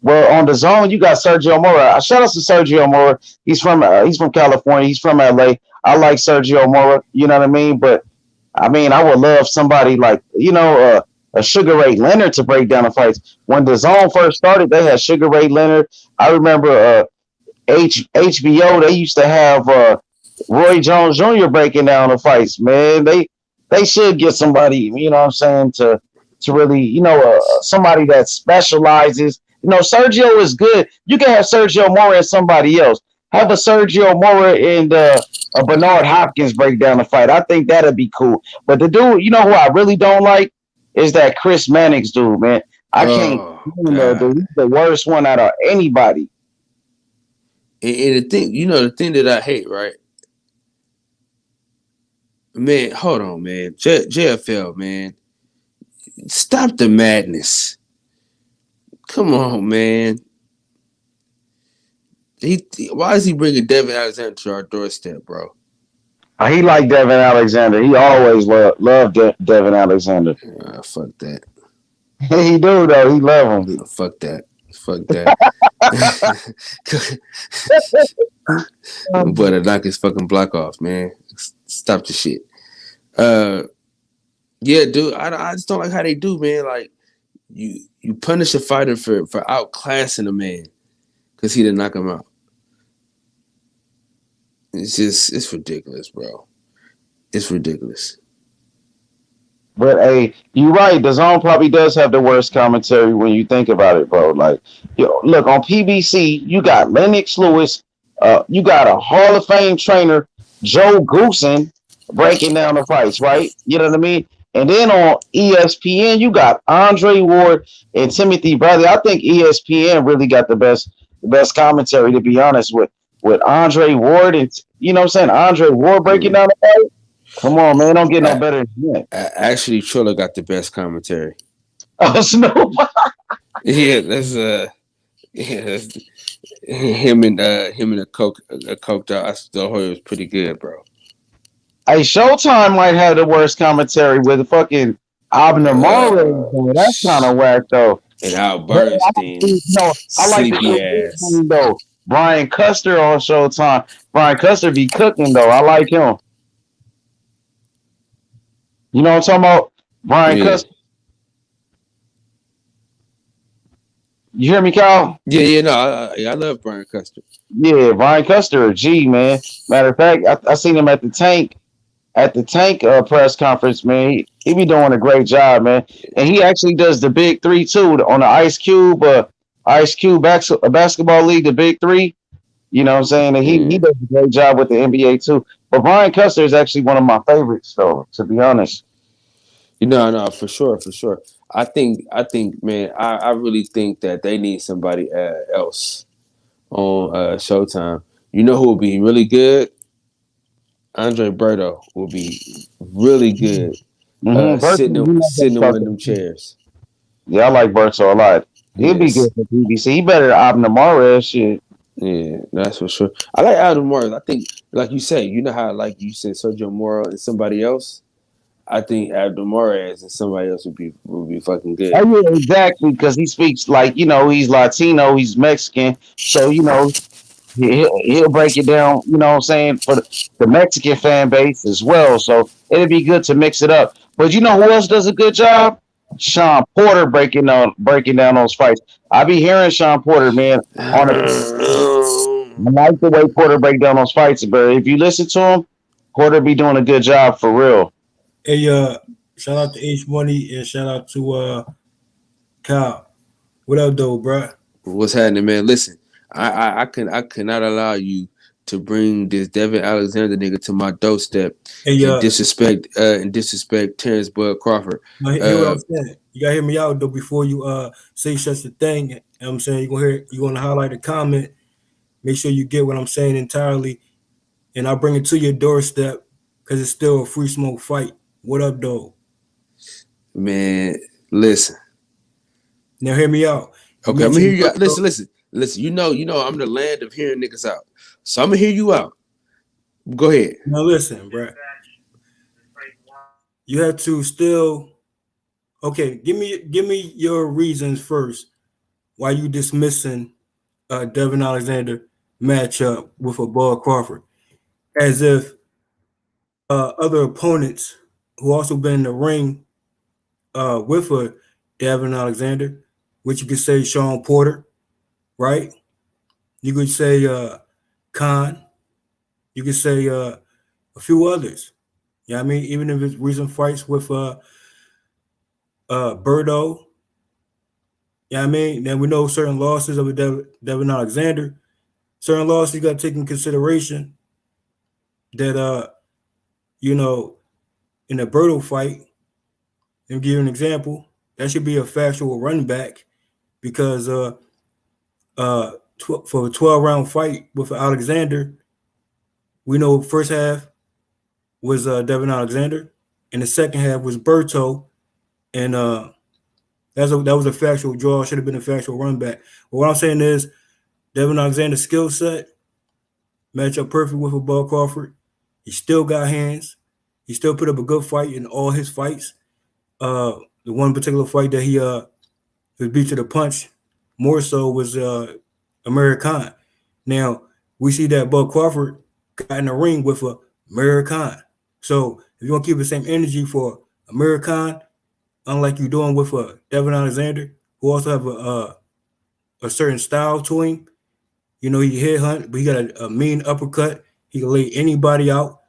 well, on DAZN, you got Sergio Mora. Shout out to Sergio Mora. He's from California. He's from LA. I like Sergio Mora. You know what I mean. But I mean, I would love somebody like a Sugar Ray Leonard to break down the fights. When DAZN first started, they had Sugar Ray Leonard. I remember HBO. They used to have Roy Jones Jr. breaking down the fights. Man, they should get somebody. You know what I'm saying, to really, somebody that specializes. You know, Sergio is good. You can have Sergio Mora and somebody else. Have a Sergio Mora and a Bernard Hopkins break down the fight. I think that'd be cool. But the dude, you know who I really don't like is that Chris Mannix dude, man. I can't. Dude, he's the worst one out of anybody. And the thing that I hate, right? Man, hold on, man. JFL, man. Stop the madness. Come on, man. Why is he bringing Devin Alexander to our doorstep, bro? He like Devin Alexander. He always loved Devin Alexander. Fuck that. He do, though. He love him. Fuck that. But knock his fucking block off, man. Stop the shit. Yeah, dude. I just don't like how they do, man. Like, you punish a fighter for outclassing a man because he didn't knock him out. It's ridiculous, bro. It's ridiculous. But hey, you're right. DAZN probably does have the worst commentary when you think about it, bro. Like, look, on PBC, you got Lennox Lewis, you got a Hall of Fame trainer, Joe Goosen, breaking down the fights, right? You know what I mean? And then on ESPN, you got Andre Ward and Timothy Bradley. I think ESPN really got the best commentary, to be honest, with Andre Ward and you know what I'm saying, Andre Ward breaking down the fight. Come on, man, don't get no better than that. Actually, Triller got the best commentary. Oh, Snoop. Yeah, that's him and the coked out. I still heard it was pretty good, bro. Hey, Showtime might have the worst commentary with fucking Abner Morales. That's kind of whack though. And Al Bernstein, I like sleepy the ass. though. Brian Custer on Showtime. Brian Custer be cooking though. I like him. You know what I'm talking about? Brian Custer. You hear me, Kyle? Yeah, no, I love Brian Custer. Yeah, Brian Custer, a G, man. Matter of fact, I seen him at the tank press conference, man. He be doing a great job, man. And he actually does the Big Three too on the Ice Cube basketball league, the Big Three. You know what I'm saying? And he does a great job with the NBA too. But Brian Custer is actually one of my favorites, though, to be honest. No, for sure. I think, man, I really think that they need somebody else on Showtime. You know who will be really good? Andre Berto will be really good. Sitting in one of them chairs. Yeah, I like Berto a lot. He'll be good for PBC. He better than Abner Morales shit. Yeah, that's for sure. I like Abner Morales. I think, like you say, you know how, like you said, Sergio Moro and somebody else. I think Abner Morales and somebody else would be fucking good. Oh yeah, exactly, because he speaks like, you know, he's Latino, he's Mexican, so you know he'll break it down, you know what I'm saying, for the Mexican fan base as well. So it'd be good to mix it up. But you know who else does a good job? Sean Porter breaking down those fights. I be hearing Sean Porter, man. I like the way Porter break down those fights, but if you listen to him, Porter be doing a good job for real. Hey, shout out to H Money and shout out to Kyle. What up, though, bro? What's happening, man? Listen, I cannot allow you to bring this Devin Alexander nigga to my doorstep and disrespect Terrence Bud Crawford. Hear what I'm saying. You gotta hear me out though before you say such a thing. You know what I'm saying, you're gonna highlight a comment. Make sure you get what I'm saying entirely, and I'll bring it to your doorstep because it's still a free smoke fight. What up, though? Man, listen. Now hear me out. Okay, I'm gonna hear you out. Listen. You know, I'm the land of hearing niggas out. So I'm gonna hear you out. Go ahead. Now listen, bro. You have to still. Okay, give me your reasons first. Why you dismissing Devin Alexander matchup with a Bud Crawford, as if other opponents who also been in the ring with a Devin Alexander, which you could say Sean Porter, right? You could say Khan. You could say a few others. You know what I mean? Even if it's recent fights with Berto. You know what I mean? Then we know certain losses of Devin Alexander. Certain losses you got to take in consideration that, you know, in a Berto fight, and give you an example, that should be a factual run back because for a 12-round fight with Alexander, we know first half was Devin Alexander, and the second half was Berto, and that was a factual draw. Should have been a factual run back. But what I'm saying is, Devin Alexander's skill set match up perfect with a Bud Crawford. He still got hands. He still put up a good fight in all his fights. The one particular fight that he was beat to the punch more so was Amir Khan. Now, we see that Bud Crawford got in the ring with Amir Khan. So if you want to keep the same energy for Amir Khan, unlike you're doing with Devin Alexander, who also have a certain style to him, you know, he headhunt, but he got a mean uppercut. He can lay anybody out.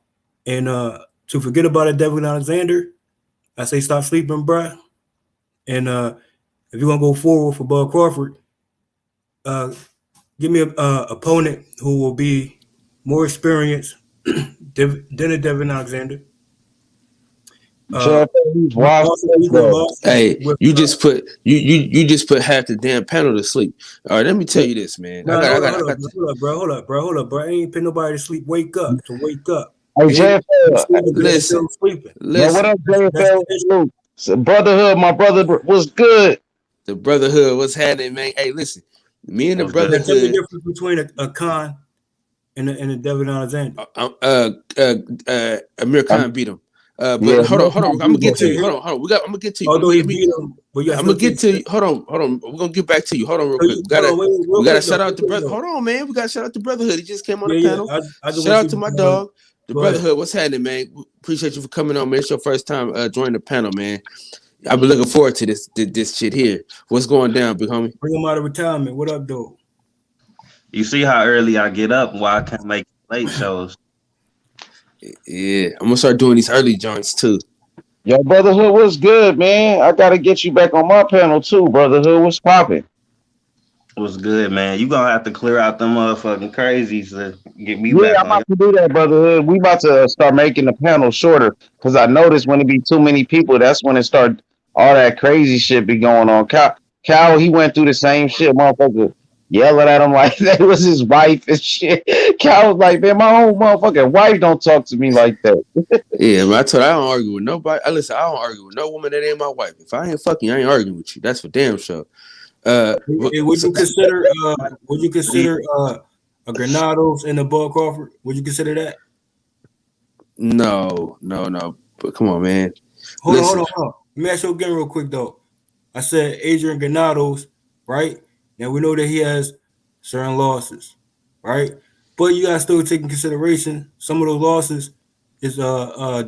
And to forget about it, Devin Alexander, I say stop sleeping, bruh. And if you're going to go forward for Bud Crawford, give me an opponent who will be more experienced than a Devin Alexander. Jeff, he's washed Hey, you just put half the damn panel to sleep. All right, let me tell you this, man. Hold up, bro. I ain't put nobody to sleep. Wake up. Hey, Jeff, listen. What up, JFL? So Brotherhood, my brother was good. The Brotherhood, what's happening, man? Hey, listen, me and the Brotherhood. There's a difference between a Khan and a Devin Alexander. Amir Khan beat him. But hold on. I'm gonna get to you. Hold on. I'm gonna get to you. Although he beat him, I'm gonna get to you. Hold on. We're gonna get back to you. Hold on, real quick. We gotta shout out the brother. Hold on, man. We gotta shout out the Brotherhood. He just came on the panel. Shout out to my dog, the Brotherhood. What's happening, man? Appreciate you for coming on, man. It's your first time joining the panel, man. I've been looking forward to this shit here. What's going down, big homie? Bring him out of retirement. What up, though? You see how early I get up? Why I can't make late shows? Yeah, I'm gonna start doing these early joints too. Yo, Brotherhood was good, man. I gotta get you back on my panel too. Brotherhood was popping. Was good, man. You gonna have to clear out them motherfucking crazies to get me back. I'm about to do that, Brotherhood. We about to start making the panel shorter because I noticed when it be too many people, that's when it start all that crazy shit be going on. Cal, he went through the same shit, motherfucker. Yelling at him like that was his wife and shit. Cal was like, man, my own motherfucking wife don't talk to me like that. Yeah, but I told her I don't argue with nobody. I don't argue with no woman that ain't my wife. If I ain't fucking, I ain't arguing with you. That's for damn sure. Would you consider a Granados and a Bud Crawford? Would you consider that? No. But come on, man. Hold on. Let me ask you again real quick though. I said Adrian Granados, right? Now we know that he has certain losses, right? But you gotta still take in consideration some of those losses is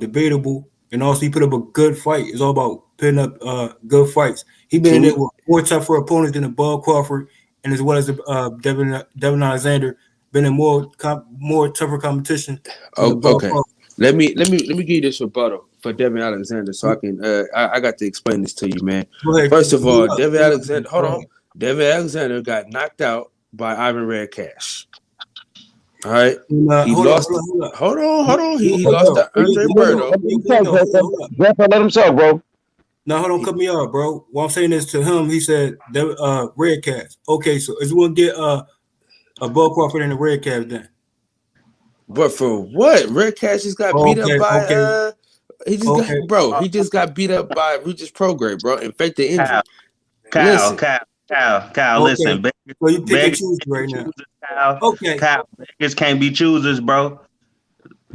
debatable, and also he put up a good fight. It's all about putting up good fights. He been in there with more tougher opponents than the Bud Crawford, and as well as the Devin Alexander, been in more tougher competition. Okay. Let me give you this rebuttal for Devin Alexander, so I can I got to explain this to you, man. First of all, Devin Alexander, hold on. Devin Alexander got knocked out by Ivan Redcash. All right, he lost. Hold on. He lost to Andre Berto. Let him talk, bro. Now, hold on, cut me off, bro. What I'm saying is to him, he said, Redcash. Okay, so is we gonna get a Bud Crawford and a Redcash then? But for what? Redcash just got beat up by he just got beat up by Regis Prograde, bro, and faked the injury. Kyle, listen. So you pick and choose right now. Kyle, beggars can't be choosers, bro.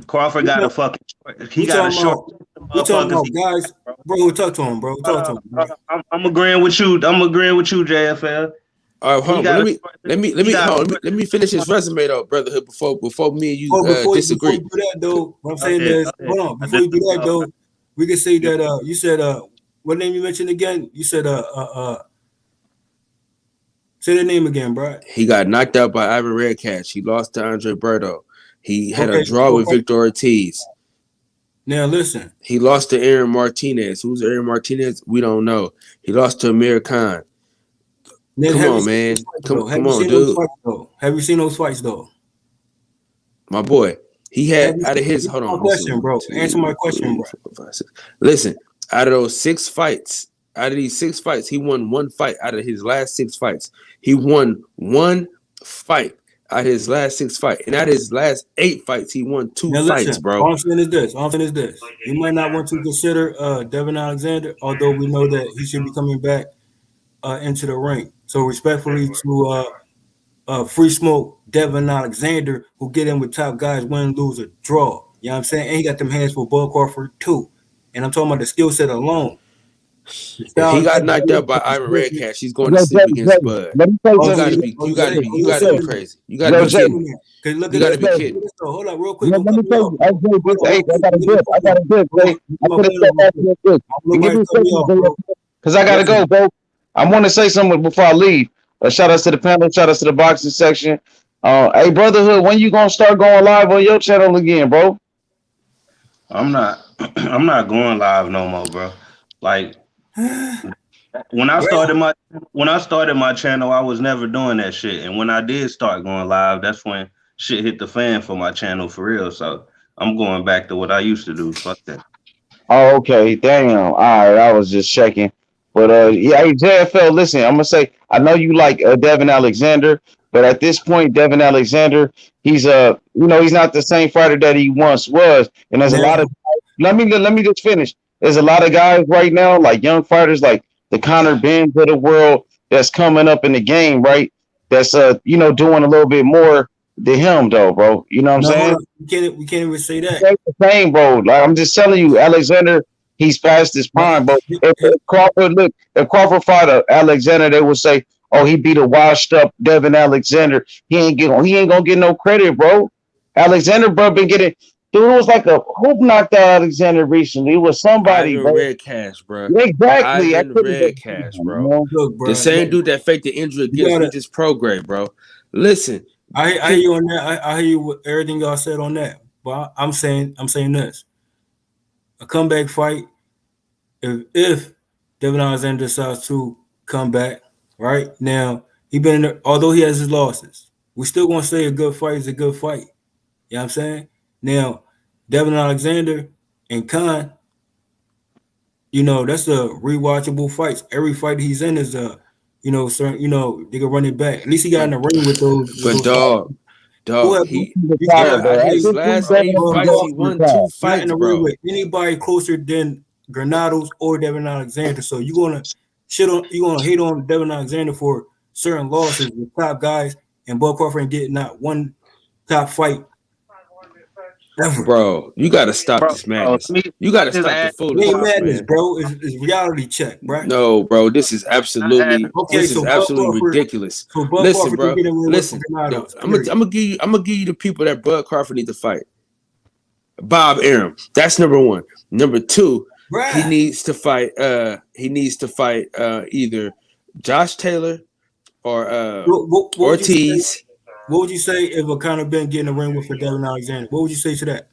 Crawford got a fucking short. He got a short. We talking about guys, bro. Talk to him, bro. Talk to him. Bro. I'm agreeing with you. JFL. All right, hold on. Let me finish his resume though, Brotherhood. Before me and you disagree. Before you do that though, what I'm saying is, hold on. Before you do that though, we can say that you said what name you mentioned again? You said say the name again, bro. He got knocked out by Ivan Redcash. He lost to Andre Berto. He had a draw with Victor Ortiz. Now listen. He lost to Aaron Martinez. Who's Aaron Martinez? We don't know. He lost to Amir Khan. Now, come on, man. Come on, dude. Have you seen those fights though? My boy. He had out of his hold on. Question, bro. Answer my question, bro. Listen, out of these 6 fights, he won 1 fight out of his last 6 fights. He won 1 fight out of his last 6 fights. And out of his last 8 fights, he won 2 fights, bro. All I'm saying is this. You might not want to consider Devin Alexander, although we know that he should be coming back into the ring. So respectfully to Free Smoke, Devin Alexander, who get in with top guys, win, lose, or draw. You know what I'm saying? And he got them hands for Bud Crawford too. And I'm talking about the skill set alone. He got knocked out by Ivan Redcash. He's going to sleep against Bud. You gotta be crazy. You gotta be kidding. You gotta be kidding. Hold on, real quick. I got a dip. Because I gotta go, bro. I want to say something before I leave. Shout outs to the panel. Shout outs to the boxing section. Hey, Brotherhood, when you gonna start going live on your channel again, bro? I'm not going live no more, bro. Like when I started my channel, I was never doing that shit. And when I did start going live, that's when shit hit the fan for my channel for real. So I'm going back to what I used to do. Fuck that. Oh, okay. Damn. All right. I was just checking. But yeah, hey, JFL, listen, I'm gonna say I know you like Devin Alexander, but at this point, Devin Alexander, he's he's not the same fighter that he once was. And there's a lot Now, of let me just finish. There's a lot of guys right now, like young fighters like the Conor Benns of the world that's coming up in the game, right? That's doing a little bit more than him though, bro. You know what I'm no, saying? we can't even say that. Ain't the same, bro. Like I'm just telling you, Alexander, he's past his prime. But if Crawford fought Alexander, they would say, "Oh, he beat a washed up Devin Alexander. He ain't gonna get no credit, bro." Alexander, bro, been getting. Dude, it was like who knocked out Alexander recently? It was somebody, Ivan bro. Red Cash, bro. Exactly. Ivan Red Cash, bro. Look, bro, The same dude that faked the injury against me just pro-grade, bro. Listen, I hear you on that. I hear you with everything y'all said on that. But I'm saying this: a comeback fight. If Devin Alexander decides to come back, right now he been in there, although he has his losses, we still gonna say a good fight is a good fight. You know what I'm saying? Now, Devin Alexander and Khan, that's a rewatchable fights. Every fight he's in is certain, they can run it back. At least he got in the ring with those. but dog, his last 8 fights, he won 2 fights, in the bro. ring with anybody closer than Granados or Devin Alexander. So you're gonna hate on Devin Alexander for certain losses with top guys, and Bud Crawford ain't getting not one top fight ever. Bro, you gotta stop this madness. You gotta stop the foolishness, madness, man. bro. It's reality check, bro. No, bro, this is absolutely ridiculous. So Bud Listen, Crawford bro. get in with Listen, Granados, I'm gonna give you the people that Bud Crawford need to fight. Bob Arum. That's number 1. Number 2, he needs to fight. Either Josh Taylor or Ortiz. What would you say if a Conor Benn get in the ring with Devin Alexander? What would you say to that?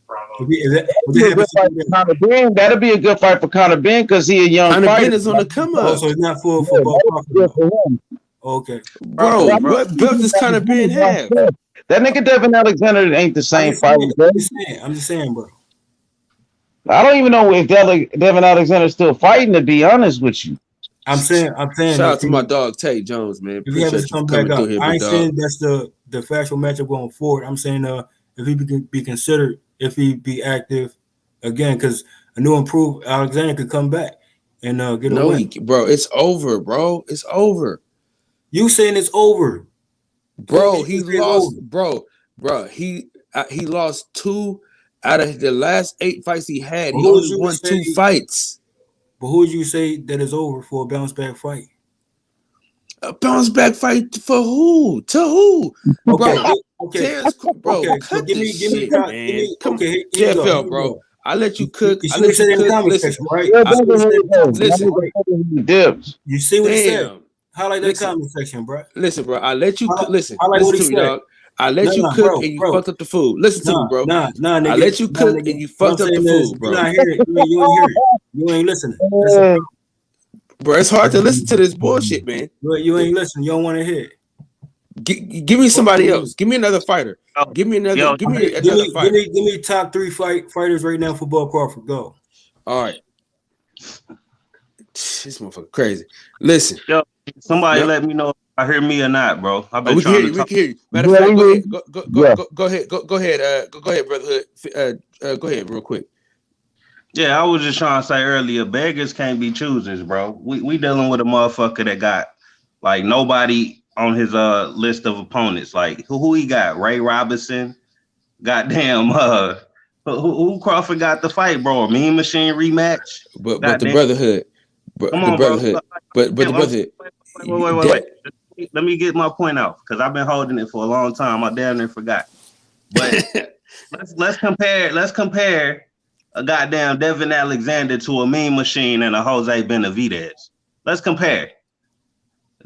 That'll be a good fight for Conor Benn because he a young Conor fighter. Benn is on the come up. Oh, so it's not for Bud Crawford. Okay, bro. What belt does Conor Benn have? That nigga Devin Alexander ain't the same fighter. I'm just saying, bro. I don't even know if Devin Alexander's still fighting. To be honest with you, I'm saying. Shout out to my dog Tate Jones, man. Appreciate you coming through here, I ain't dog. saying that's the factual matchup going forward. I'm saying if he be considered, if he be active again, because a new improved Alexander could come back and get a win. Bro, it's over, bro. It's over. You saying it's over, bro? He lost, bro. He lost 2 out of the last 8 fights he had. He only won 2 fights. But who would you say that is over for a bounce back fight? A bounce back fight for who? To who? Okay, bro. Okay, cut give this me, shit, man. Come on, JFL, bro. I let you cook. You see what he said in the comment section, right? Listen. You see what he said? Highlight that comment section, bro. Listen, bro. I let you cook. Listen what to he me, dog. I let you cook and you fucked up the food. Listen to me, bro. Nigga, I let you cook and you fucked up the food, bro. You not hear it. You ain't hear it. You ain't listening. Listen. Bro, it's hard to listen to this bullshit, man. You ain't listening. You don't want to hear it. Give me somebody else. Give me another fighter. Give me another fighter. Give me top 3 fighters right now for Bud Crawford. Go. All right. This motherfucker crazy. Listen. Yo, somebody let me know if I hear me or not, bro. I've been we can hear you. We can hear you. Matter of fact, go ahead. Go ahead, brother Hood. Go ahead, real quick. Yeah, I was just trying to say earlier, beggars can't be choosers, bro. We dealing with a motherfucker that got like nobody on his list of opponents. Like who he got? Ray Robinson. Goddamn. Who Crawford got the fight, bro? A Mean Machine rematch. But the Brotherhood. Come on, Brotherhood. But the Brotherhood. Wait. Let me get my point out because I've been holding it for a long time. I damn near forgot. But let's compare a goddamn Devin Alexander to a Mean Machine and a Jose Benavidez. Let's compare.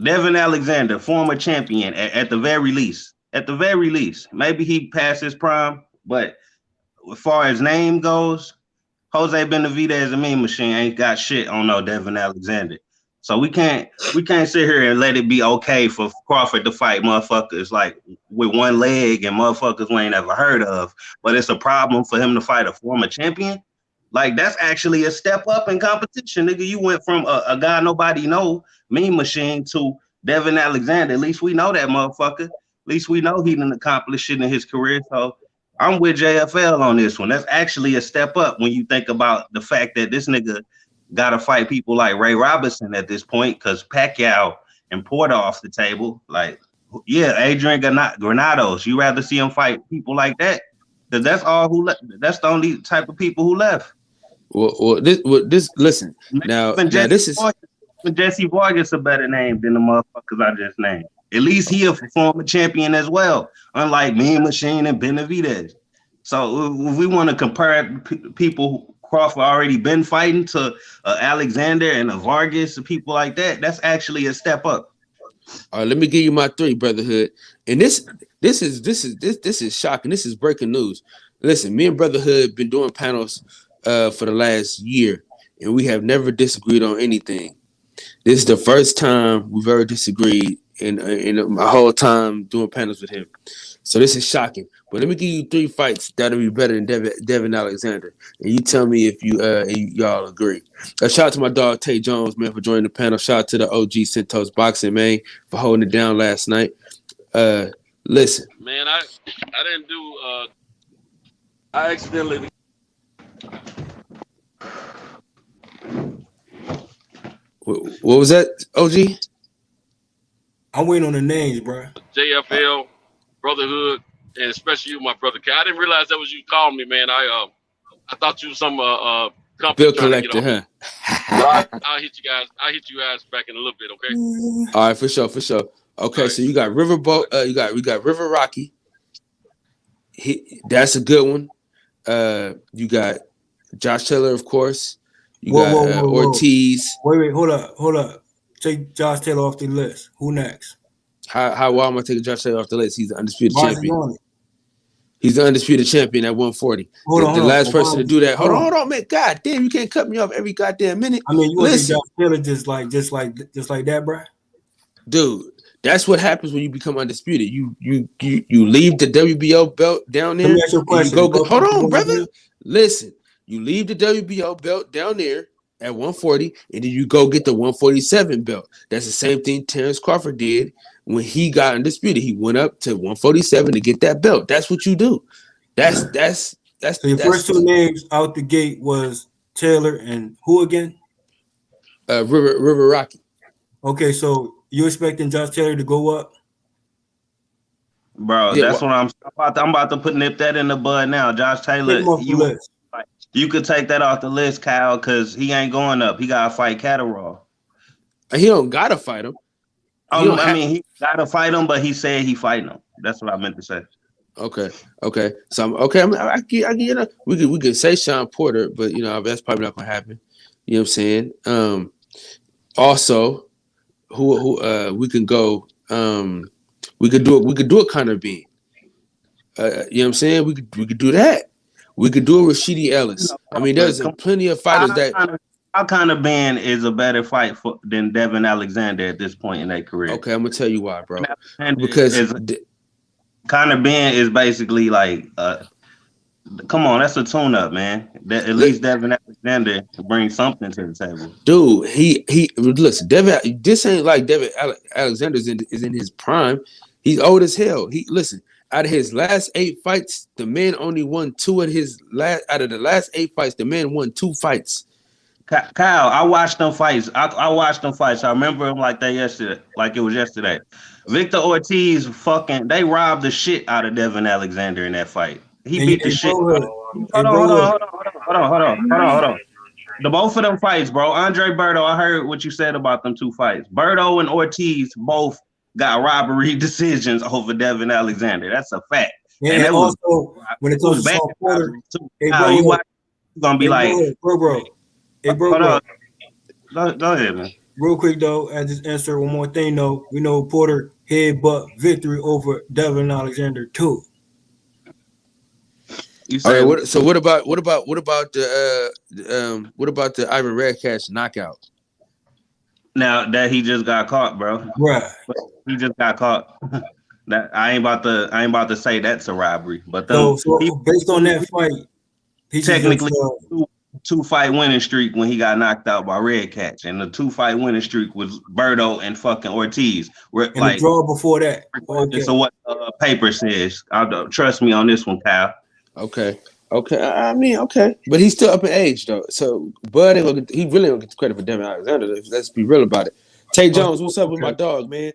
Devin Alexander, former champion at the very least. At the very least. Maybe he passed his prime, but as far as name goes, Jose Benavidez and Mean Machine ain't got shit on no Devin Alexander. So we can't sit here and let it be okay for Crawford to fight motherfuckers like with one leg and motherfuckers we ain't ever heard of. But it's a problem for him to fight a former champion. Like, that's actually a step up in competition, nigga. You went from a guy nobody know, Mean Machine, to Devin Alexander. At least we know that motherfucker. At least we know he done accomplished shit in his career. So I'm with JFL on this one. That's actually a step up when you think about the fact that this nigga got to fight people like Ray Robinson at this point, because Pacquiao and Porter off the table. Like, yeah, Adrian Granados. You rather see him fight people like that? Because that's all who left. That's the only type of people who left. This listen. Now this is Jesse Vargas a better name than the motherfuckers I just named. At least he a former champion as well, unlike Mean Machine and Benavidez. So if we want to compare people Crawford already been fighting to Alexander and a Vargas and people like that, that's actually a step up. All right, let me give you my 3, Brotherhood. And this is shocking. This is breaking news. Listen, me and Brotherhood been doing panels for the last year, and we have never disagreed on anything. This is the first time we've ever disagreed in my whole time doing panels with him. So this is shocking. But let me give you 3 fights that'll be better than Devin Alexander, and you tell me if y'all agree. Shout out to my dog Tay Jones, man, for joining the panel. Shout out to the OG Centos Boxing, man, for holding it down last night. Listen, man, I didn't do. I accidentally. What was that, OG? I'm waiting on the names, bro. JFL, Brotherhood, and especially you, my brother. I didn't realize that was you calling me, man. I thought you was some company bill collector, huh? I'll hit you guys. I'll hit you guys back in a little bit, okay? All right, for sure. Okay, so you got Riverboat. We got River Rocky. That's a good one. You got Josh Taylor, of course. You got Ortiz. Wait, hold up. Take Josh Taylor off the list. Who next? Why am I taking Josh Taylor off the list? He's the undisputed champion. He's the undisputed champion at 140. The last person to do that. Hold on, man. God damn, you can't cut me off every goddamn minute. I mean, you want to Josh Taylor just like that, bro? Dude, that's what happens when you become undisputed. You leave the WBO belt down there. Hold on, brother. Listen, you leave the WBO belt down there at 140, and then you go get the 147 belt. That's the same thing Terrence Crawford did when he got undisputed. He went up to 147 to get that belt. That's what you do. That's so your first 2 names out the gate was Taylor and who again? River Rocky. Okay, so you expecting Josh Taylor to go up? Bro, that's what I'm about to nip that in the bud now. Josh Taylor, you could take that off the list, Kyle, because he ain't going up. He got to fight Catterall. He don't got to fight him. He got to fight him, but he said he fighting him. That's what I meant to say. Okay. So we could say Sean Porter, but that's probably not gonna happen. You know what I'm saying? Also, who we can go? We could do a Conor Bean. You know what I'm saying? We could do that. We could do a Rashidi Ellis. I mean, there's plenty of fighters that. How Conor Bean is a better fight than Devin Alexander at this point in their career? Okay, I'm gonna tell you why, bro. Because Conor Bean is basically like, come on, that's a tune-up, man. At least Devin Alexander brings something to the table. Dude, he listen. This ain't like Devin Alexander is in his prime. He's old as hell. Out of his last 8 fights, the man only won 2 out of the last 8 fights, the man won 2 fights. Kyle, I watched them fights. I watched them fights. I remember them like it was yesterday. Victor Ortiz they robbed the shit out of Devin Alexander in that fight. He beat the shit. Hold on. The both of them fights, bro. Andre Berto, I heard what you said about them 2 fights. Berto and Ortiz both got robbery decisions over Devin Alexander. That's a fact. Yeah, and also when it comes to Sean Porter, you gonna be bro. Hey, bro. Go ahead, man. Real quick though, I just answer one more thing though. We know Porter headbutt victory over Devin Alexander too. All right. What about the Ivan Redcash knockout? Now that he just got caught, bro. Right. He just got caught. That I ain't about to say that's a robbery, but so based on that fight, he technically 2-fight winning streak when he got knocked out by Red Catch, and the 2-fight winning streak was Berto and fucking Ortiz. Where, And the draw before that. Okay. So what paper says? Trust me on this one, Kyle. Okay. I mean, okay, but he's still up in age though. So Bud he really don't get the credit for Devin Alexander. Let's be real about it. Tay Jones, what's up with my dog, man?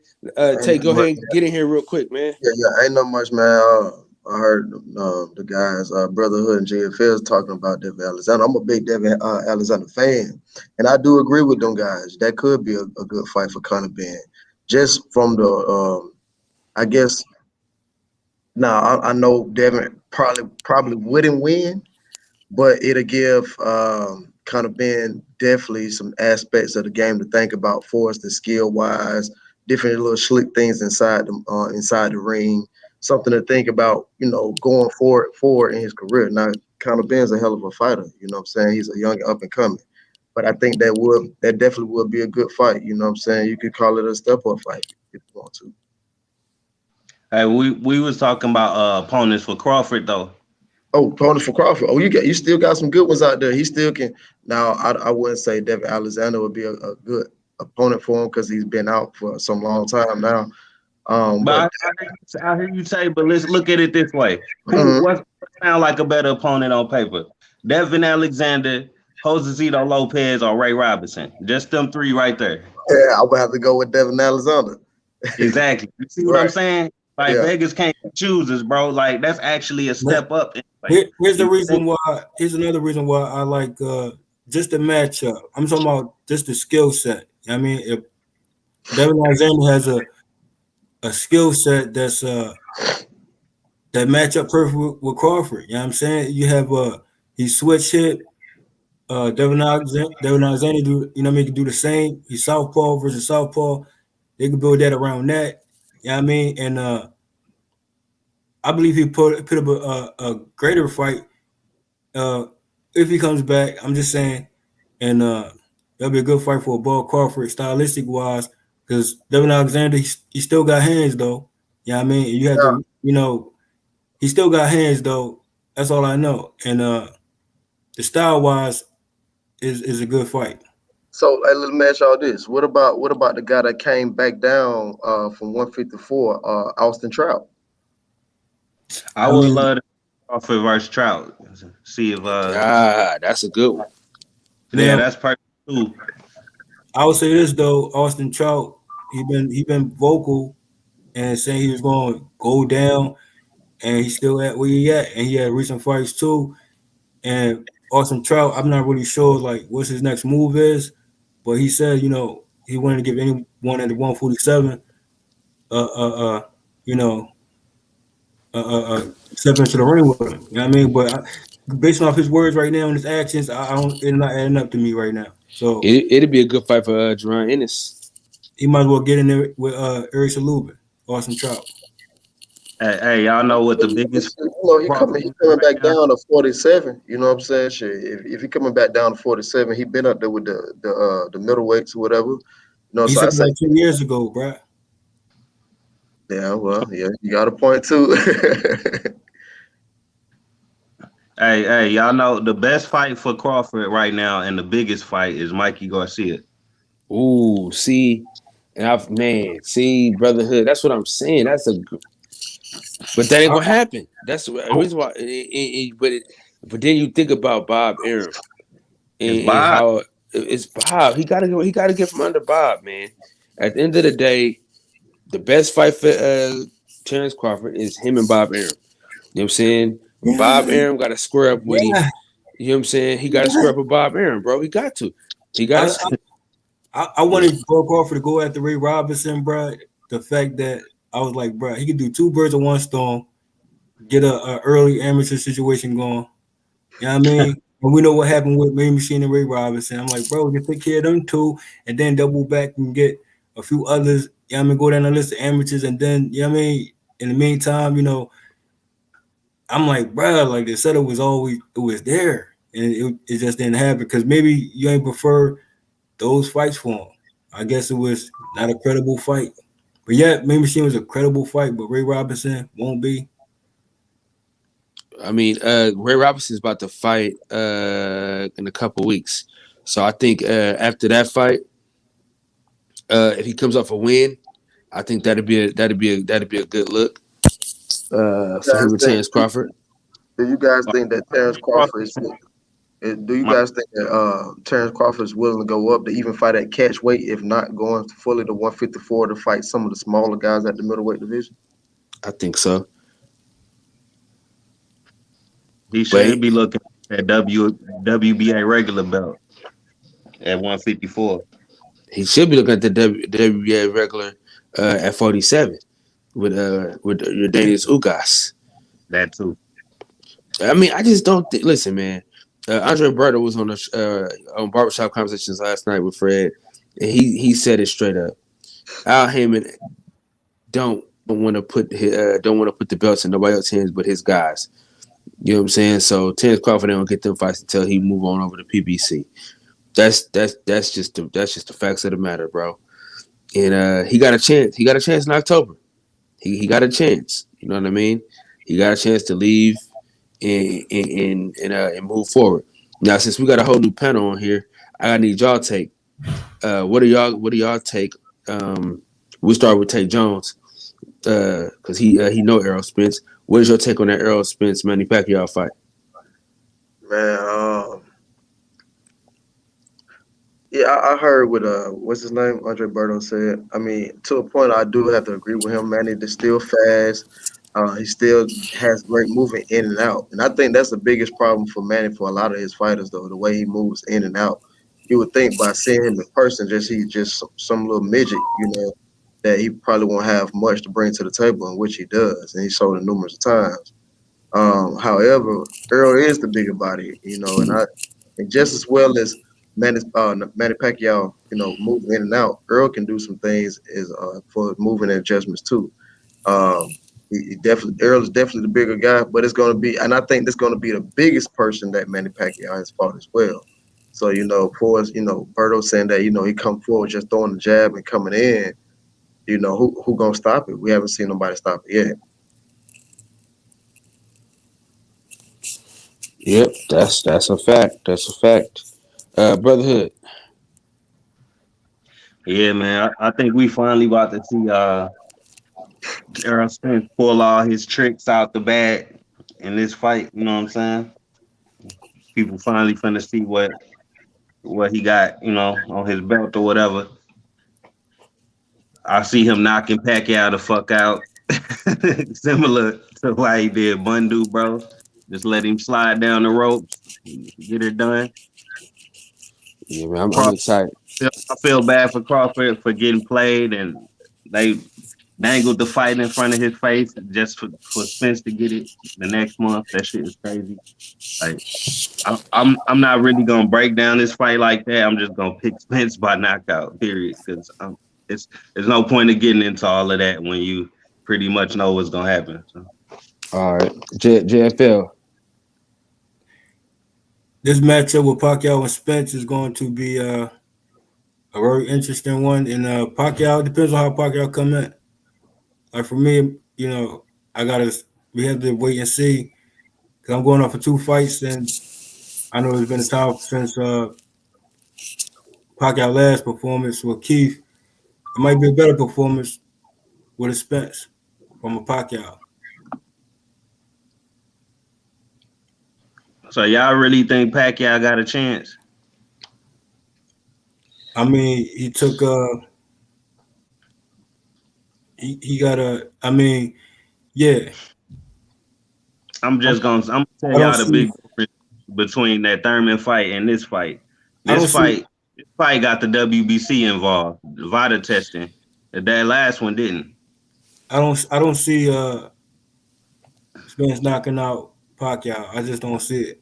Tay, go ahead and get in here real quick, man. Yeah, ain't no much, man. I heard the guys, Brotherhood and JFL talking about Devin Alexander. I'm a big Devin Alexander fan, and I do agree with them guys. That could be a good fight for Conor Benn. Just from the, I guess. Now I know Devin probably wouldn't win, but it'll give Conor Benn definitely some aspects of the game to think about for us, the skill wise, different little slick things inside the ring. Something to think about, going forward in his career. Now, Conor Benn's a hell of a fighter, you know what I'm saying? He's a young up and coming. But I think that definitely would be a good fight, you know what I'm saying? You could call it a step-up fight if you want to. Hey, we was talking about opponents for Crawford though. Oh, opponents for Crawford. Oh, you still got some good ones out there. He still can. Now, I wouldn't say Devin Alexander would be a good opponent for him because he's been out for some long time now. But I hear you say, but let's look at it this way. What sound like a better opponent on paper? Devin Alexander, Josecito Lopez, or Ray Robinson? Just them three right there. Yeah, I would have to go with Devin Alexander. Exactly. You see what I'm saying? Like Vegas can't choose us, bro. Like that's actually a step up. Here's the reason why. Here's another reason why I like just the matchup. I'm talking about just the skill set. I mean, if Devin Alexander has a skill set that's that match up perfect with Crawford. You know what I'm saying? You have he switch hit. Devin Alexander do, he can do the same. He's southpaw versus southpaw. They can build that around that. You know what I mean? And I believe he put up a greater fight if he comes back. I'm just saying, and that'll be a good fight for Bud Crawford, stylistic wise, because Devin Alexander he still got hands though. You know what I mean? You have to, he still got hands though. That's all I know. And the style wise is a good fight. So let me ask y'all this: What about the guy that came back down from 154, Austin Trout? I would love to Crawford versus Trout. See if that's a good one. Yeah, that's perfect too. I would say this though, Austin Trout, he been vocal and saying he was going to go down, and he's still at where he at, and he had recent fights too. And Austin Trout, I'm not really sure like what's his next move is. But he said, he wanted to give anyone at the 147, step into the ring with him. You know what I mean? But based off his words right now and his actions, it's not adding up to me right now. So it'd be a good fight for Jerron Ennis. He might as well get in there with Eric Salubin, Austin Trout. Hey, y'all know what the biggest? He coming back down to 47. You know what I'm saying? Shit, if he coming back down to 47, he been up there with the middleweights or whatever. He said like 2 years ago, bro. Yeah, well, yeah, you got a point too. Hey, y'all know the best fight for Crawford right now, and the biggest fight is Mikey Garcia. Ooh, see, Brotherhood. That's what I'm saying. But that ain't gonna happen. That's the reason why. But then you think about Bob Arum and how it's Bob. He gotta get from under Bob, man. At the end of the day, the best fight for Terrence Crawford is him and Bob Arum. You know what I'm saying? Yeah. Bob Arum got to square up with him. You know what I'm saying? He got to square up with Bob Arum, bro. He got to. I wanted Bud Crawford to go after Ray Robinson, bro. The fact that I was like, bro, he could do two birds with one stone, get a early amateur situation going. You know what I mean? And we know what happened with Mean Machine and Ray Robinson. I'm like, bro, just take care of them two and then double back and get a few others. You know what I mean? Go down the list of amateurs and then, you know what I mean? In the meantime, I'm like, bro, like the setup was there. And it just didn't happen because maybe you ain't prefer those fights for him. I guess it was not a credible fight. But yeah, Mean Machine was a credible fight, but Ray Robinson won't be. I mean, Ray Robinson's about to fight in a couple weeks, so I think after that fight, if he comes off a win, I think that'd be a good look You for him guys and think? Terrence Crawford. Do you guys think that Terrence Crawford is? Do you My, guys think that Terrence Crawford is willing to go up to even fight at catch weight, if not going fully to 154 to fight some of the smaller guys at the middleweight division? I think so. he But should be looking at WBA regular belt at 154. he should be looking at the WBA regular at 47 with Daniel Ugas. That too. I mean, I just don't listen, man. Andre Berto was on Barbershop Conversations last night with Fred, and he said it straight up. Al Heyman don't want to put the belts in nobody else's hands but his guys. You know what I'm saying? So Terrence Crawford don't get them fights until he move on over to PBC. That's just the facts of the matter, bro. And he got a chance. He got a chance in October. He got a chance. You know what I mean? He got a chance to leave and move forward. Now, since we got a whole new panel on here, I need y'all take. What do y'all take? We'll start with Tate Jones because he know Errol Spence. What is your take on that Errol Spence Manny Pacquiao fight? Man, yeah, I heard what what's his name, Andre Berto said. I mean, to a point, I do have to agree with him. Manny is still fast. He still has great movement in and out, and I think that's the biggest problem for Manny for a lot of his fighters, though, the way he moves in and out. You would think by seeing him in person, he's just some little midget, you know, that he probably won't have much to bring to the table, in which he does, and he showed it numerous times. However, Earl is the bigger body, you know, and just as well as Manny Pacquiao, you know, moving in and out, Earl can do some things for moving and adjustments too. Earl is definitely the bigger guy, but it's going to be, and I think that's going to be the biggest person that Manny Pacquiao has fought as well. So, you know, for us, you know, Berto saying that, you know, he come forward just throwing the jab and coming in, you know, who gonna stop it? We haven't seen nobody stop it yet. Yep, that's a fact. That's a fact. Brotherhood. Yeah, man. I think we finally about to see Errol Spence pull all his tricks out the bag in this fight. You know what I'm saying? People finally finna see what he got, you know, on his belt or whatever. I see him knocking Pacquiao the fuck out, similar to why he did Bundu, bro. Just let him slide down the ropes, get it done. Yeah, man, I'm excited. I feel bad for Crawford for getting played, and they dangled the fight in front of his face just for Spence to get it the next month. That shit is crazy. Like, I'm not really gonna break down this fight like that. I'm just gonna pick Spence by knockout, period. Because there's no point of getting into all of that when you pretty much know what's gonna happen. So. All right, JFL. This matchup with Pacquiao and Spence is going to be a very interesting one. And Pacquiao, depends on how Pacquiao come in. Like for me, you know, we have to wait and see. Because I'm going off for 2 fights, and I know it's been a time since Pacquiao last performance with Keith. It might be a better performance with a Spence from a Pacquiao. So y'all really think Pacquiao got a chance? I mean, he took he got a. I mean, yeah. I'm gonna tell y'all the big difference between that Thurman fight and this fight. This fight got the WBC involved, VADA testing. That last one didn't. I don't see Spence knocking out Pacquiao. I just don't see it.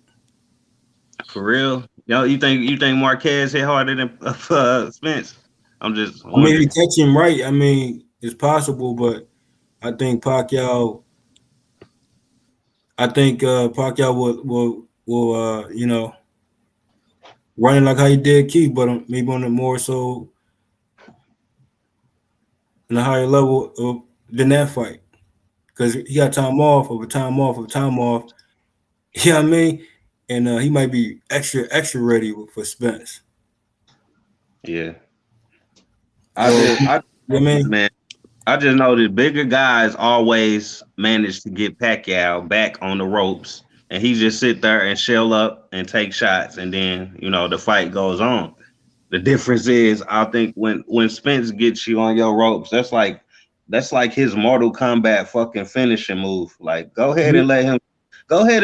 For real? Yo, you think Marquez hit harder than Spence? I'm just wondering. I mean, if you catch him right, I mean, it's possible, but I think Pacquiao will you know, running like how he did Keith, but maybe on a more so in a higher level than that fight. Because he got time off, You know what I mean? And he might be extra ready for Spence. Yeah. So, you know what I mean? Man, I just know that bigger guys always manage to get Pacquiao back on the ropes, and he just sit there and shell up and take shots, and then the fight goes on. The difference is, I think when Spence gets you on your ropes, that's like his Mortal Kombat fucking finishing move. Like, go ahead and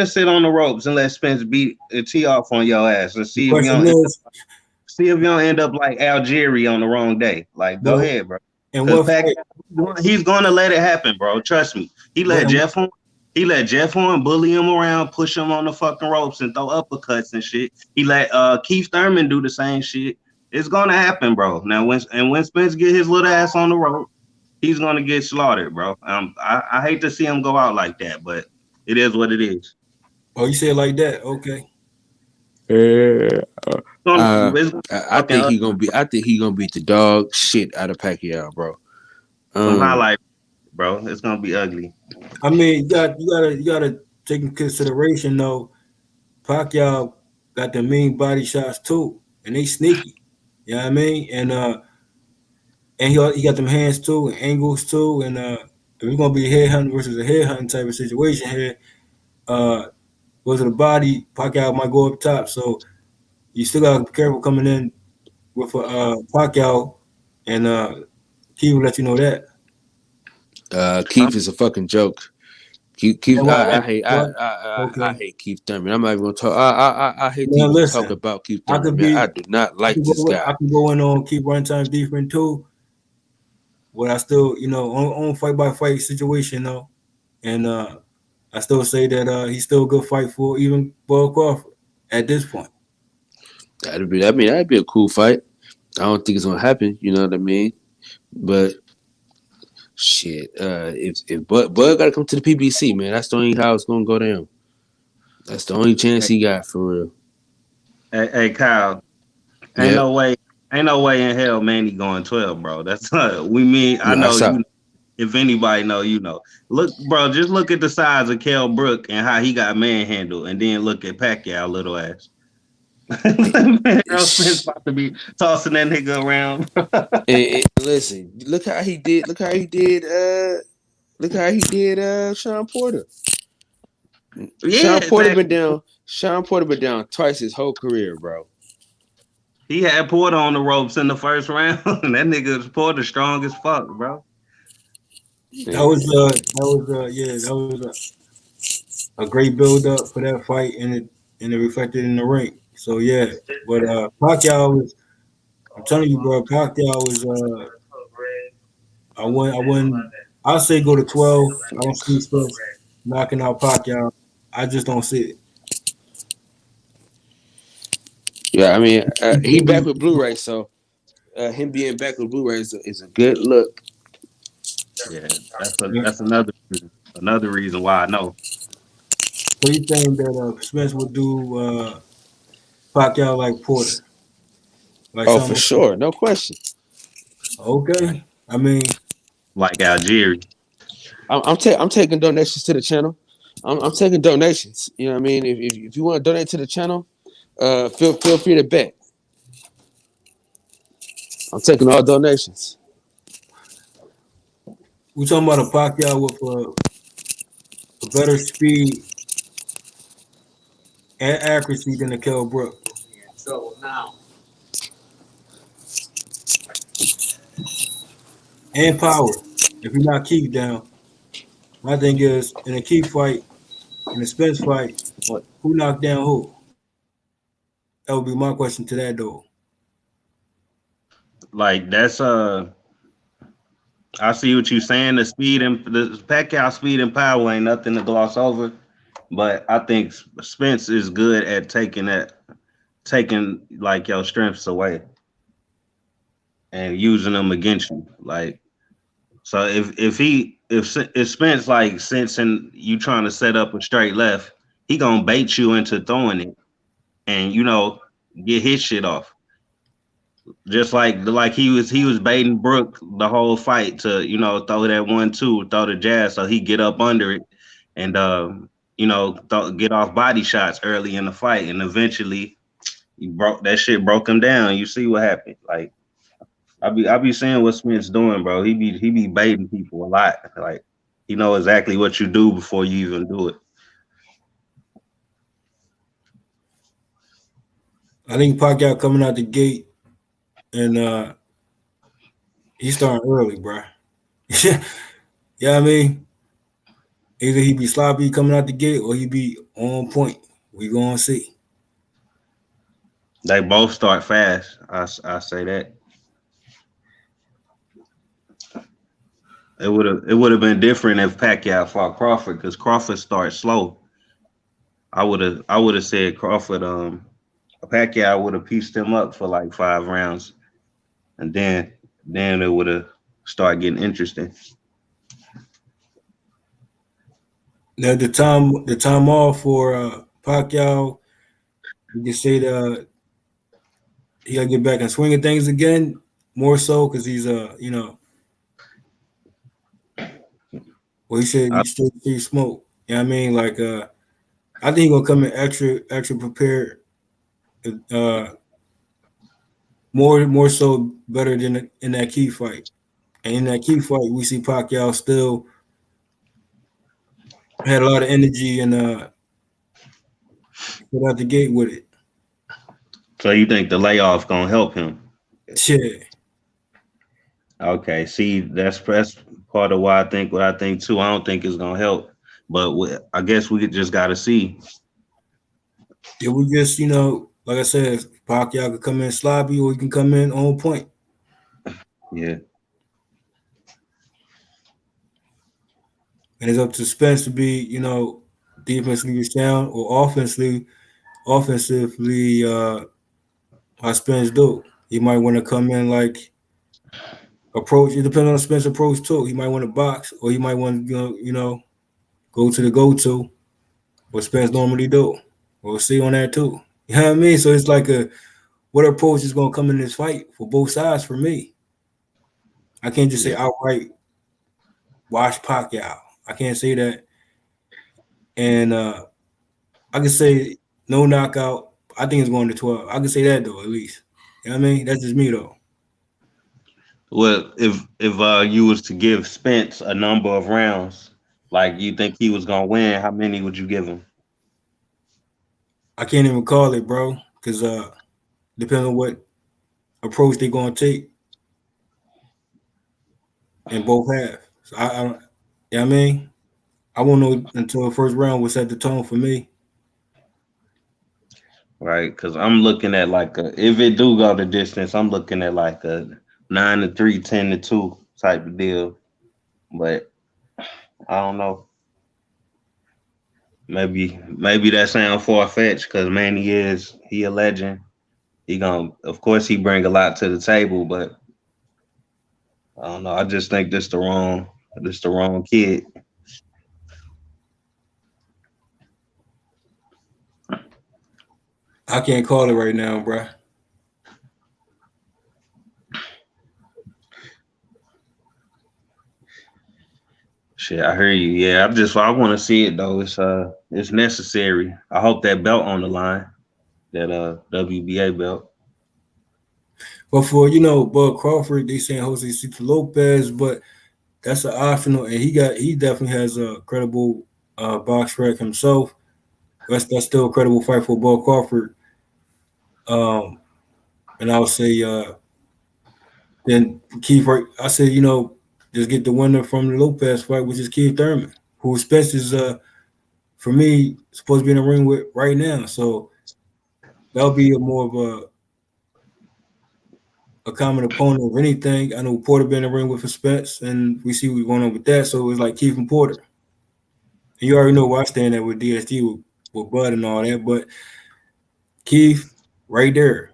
sit on the ropes and let Spence beat a tee off on your ass and see if you don't end up like Algieri on the wrong day. Like, go ahead, bro. And he's gonna let it happen, bro. Trust me. He let Jeff Horn bully him around, push him on the fucking ropes, and throw uppercuts and shit. He let Keith Thurman do the same shit. It's gonna happen, bro. Now, when Spence get his little ass on the rope, he's gonna get slaughtered, bro. I hate to see him go out like that, but it is what it is. Oh, you say it like that? Okay. I think he gonna beat the dog shit out of Pacquiao, bro. Not like, bro. It's gonna be ugly. I mean, you gotta take into consideration though. Pacquiao got the mean body shots too, and they sneaky. You know what I mean? And he got them hands too, and angles too. And if it's gonna be a headhunt versus a headhunt type of situation here, goes to the body, Pacquiao might go up top. So you still gotta be careful coming in with Pacquiao, and Keith will let you know that. Keith is a fucking joke. Keith, I hate Keith Thurman. I'm not even gonna talk. I hate to even talk about Keith Thurman. Man. I do not like this guy. I can go in on Keith Runtime's defense too, but I still, on fight by fight situation though, and I still say that he's still a good fight for even Bud Crawford at this point. That'd be a cool fight. I don't think it's gonna happen. You know what I mean? But shit, if Bud gotta come to the PBC, man, that's the only how it's gonna go down. That's the only chance he got for real. Hey Kyle, ain't no way in hell Manny going 12, bro. That's we mean. I know you. If anybody know, you know. Look, bro, just look at the size of Kell Brook and how he got manhandled, and then look at Pacquiao, little ass. Man, Earl Spence about to be tossing that nigga around. and listen, look how he did Sean Porter. Yeah, Sean Porter been down twice his whole career, bro. He had Porter on the ropes in the first round. That nigga was Porter strong as fuck, bro. That was a great build up for that fight, and it reflected in the ring. So yeah, but Pacquiao was, I'm telling you, bro, Pacquiao was I'll say go to 12. I don't see Spence knocking out Pacquiao. I just don't see it. Yeah, I mean, he back with Blu-ray, so him being back with Blu-ray is a good look. Yeah, that's another reason why I know. So you think that Spence would do Pacquiao like Porter? Like for sure, no question. Okay, I mean, like Algieri. I'm taking donations to the channel. I'm taking donations. You know what I mean? If you want to donate to the channel, feel free to bet. I'm taking all donations. We're talking about a Pacquiao with a better speed and accuracy than the Kell Brook. So now. And power. If you're not Keith down. My thing is, in a Keith fight, in a Spence fight, who knocked down who? That would be my question to that though. Like that's I see what you're saying. The speed and the Pacquiao speed and power ain't nothing to gloss over, but I think Spence is good at taking like your strengths away and using them against you. Like, so if Spence like sensing you trying to set up a straight left, he gonna bait you into throwing it, and get his shit off. Just like he was baiting Brook the whole fight to throw that 1-2, throw the jab, so he get up under it and get off body shots early in the fight, and eventually broke him down. You see what happened? Like I be seeing what Smith's doing, bro. He be baiting people a lot. Like he know exactly what you do before you even do it. I think Pacquiao coming out the gate, and he's starting early, bro. Yeah, I mean, either he be sloppy coming out the gate or he be on point. We gonna see. They both start fast. I say that. It would have been different if Pacquiao fought Crawford, because Crawford starts slow. I would have said Crawford. Pacquiao would have pieced him up for like 5 rounds, and then it would have started getting interesting. Now the time off for Pacquiao, you can say that he gotta get back and swinging things again, more so because he's well, he said you still see smoke. You know what I mean? Like I think he's gonna come in extra prepared. More so better than in that key fight. And in that key fight, we see Pacquiao still had a lot of energy and put out the gate with it. So you think the layoff gonna help him? Yeah. Okay. See, that's part of why I think what I think too. I don't think it's gonna help, but I guess we just gotta see. Yeah, we just like I said, Pacquiao could come in sloppy or he can come in on point. Yeah. And it's up to Spence to be, defensively sound or offensively, how Spence do. He might want to come in like approach. It depends on Spence's approach too. He might want to box, or he might want to, go to the go-to, what Spence normally do. We'll see on that too. You know what I mean? So it's like what approach is going to come in this fight for both sides for me. I can't just say outright wash Pacquiao. I can't say that. And I can say no knockout. I think it's going to 12. I can say that though, at least. You know what I mean? That's just me though. Well, if you was to give Spence a number of rounds, like you think he was gonna win, how many would you give him? I can't even call it, bro, because depends on what approach they're gonna take in both halves. So I you know what I mean? I won't know until the first round will set the tone for me. Right, because I'm looking at like if it do go the distance, I'm looking at like a 9-3, 10-2 type of deal. But I don't know. Maybe that sound far-fetched because man, he a legend. Of course he bring a lot to the table, but I don't know. I just think this the wrong kid. I can't call it right now, bro. Shit, I hear you. Yeah, I want to see it though. It's necessary. I hope that belt on the line, that WBA belt. But for Bud Crawford, they saying Jose Cito Lopez, but that's an optional, and he definitely has a credible box rec himself. That's still a credible fight for Bud Crawford. And I would say then Keith, I say just get the winner from the Lopez fight, which is Keith Thurman, who Spence is for me supposed to be in the ring with right now. So that'll be more of a common opponent of anything. I know Porter been in the ring with Spence, and we see what's going on with that. So it's like Keith and Porter. And you already know where I stand at with DSG with Bud and all that, but Keith right there.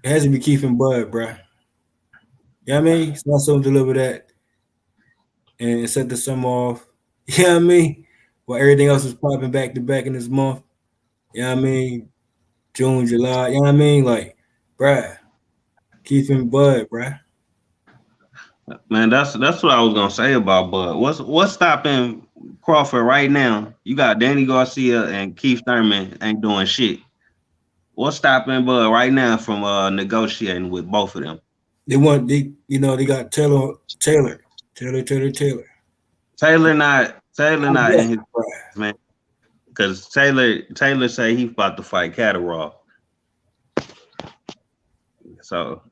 It has to be Keith and Bud, bro. You know what I mean? It's not something to deliver that and set the sum off. You know what I mean? While everything else is popping back to back in this month. You know what I mean? June, July. You know what I mean? Like, bruh, Keith and Bud, bruh. Man, that's what I was gonna say about Bud. What's stopping Crawford right now? You got Danny Garcia and Keith Thurman ain't doing shit. What's stopping Bud right now from negotiating with both of them? They got Taylor. Taylor not in his prize, man. Because Taylor say he about to fight Catterall. So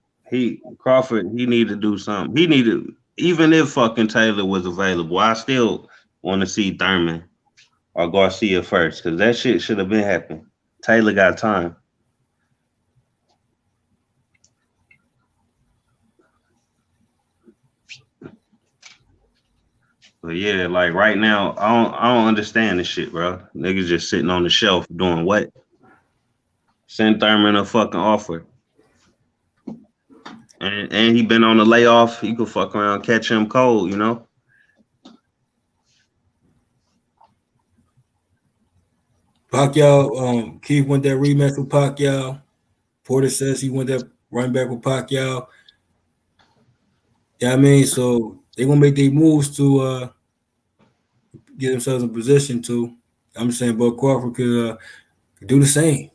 Crawford need to do something. He need to, even if fucking Taylor was available, I still want to see Thurman or Garcia first, because that shit should have been happening. Taylor got time. But yeah, like right now, I don't understand this shit, bro. Niggas just sitting on the shelf doing what? Send Thurman a fucking offer. And he been on the layoff. He could fuck around, catch him cold, you know? Pacquiao, Keith went that rematch with Pacquiao. Porter says he went that run back with Pacquiao. Yeah, I mean, so they're gonna make their moves to get themselves in position to. I'm saying Bud Crawford could do the same.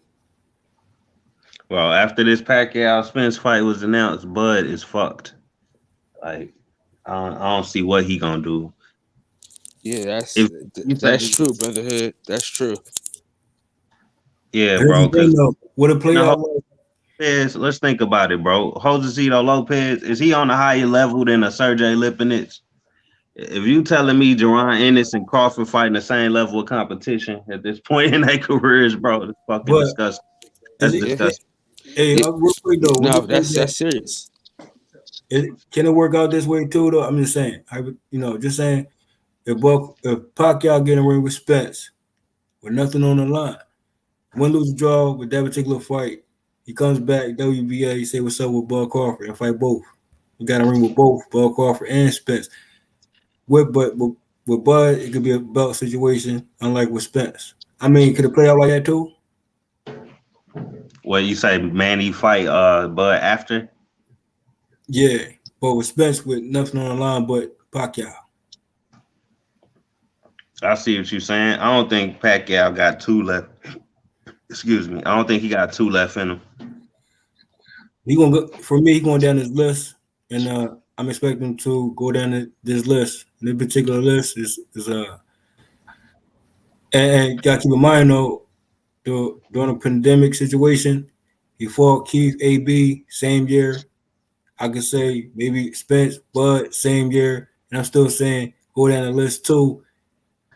Well, after this Pacquiao Spence fight was announced, Bud is fucked. Like, I don't see what he gonna do. Yeah, that's true, Brotherhood. That's true. Yeah, bro. Because what a player. Let's think about it, bro. Josecito Lopez, is he on a higher level than a Sergey Lipinets? If you telling me Jaron Ennis and Crawford fighting the same level of competition at this point in their careers, bro, it's fucking disgusting. That's disgusting. Hey, no, that's serious. Can it work out this way too, though? I'm just saying. Just saying. If Pacquiao getting a ring with Spence with nothing on the line, win, lose, draw with that particular fight, he comes back WBA. He say what's up with Bud Crawford and fight both. We got a ring with both Bud Crawford and Spence. With Bud, it could be a belt situation, unlike with Spence. I mean, could it play out like that too? What you say, Manny fight Bud after? Yeah, but with Spence with nothing on the line but Pacquiao. I see what you're saying. I don't think Pacquiao got two left. Excuse me. I don't think he got two left in him. He gonna go, for me. He going down this list, and I'm expecting him to go down this list. And this particular list is and got to keep in mind though, during a pandemic situation, he fought Keith AB same year. I could say maybe Spence, Bud same year, and I'm still saying go down the list too.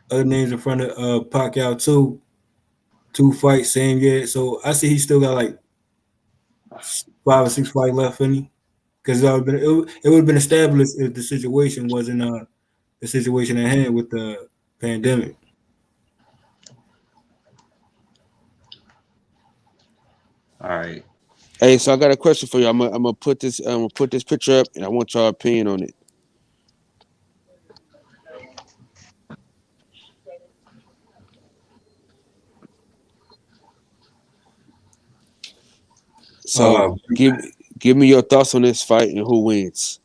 Other names in front of Pacquiao too. 2 fights same year. So I see he still got like 5 or 6 fights left in him. Because it would have been established if the situation wasn't the situation at hand with the pandemic. All right. Hey, so I got a question for you. I'm gonna put this picture up, and I want your opinion on it. So give me your thoughts on this fight and who wins.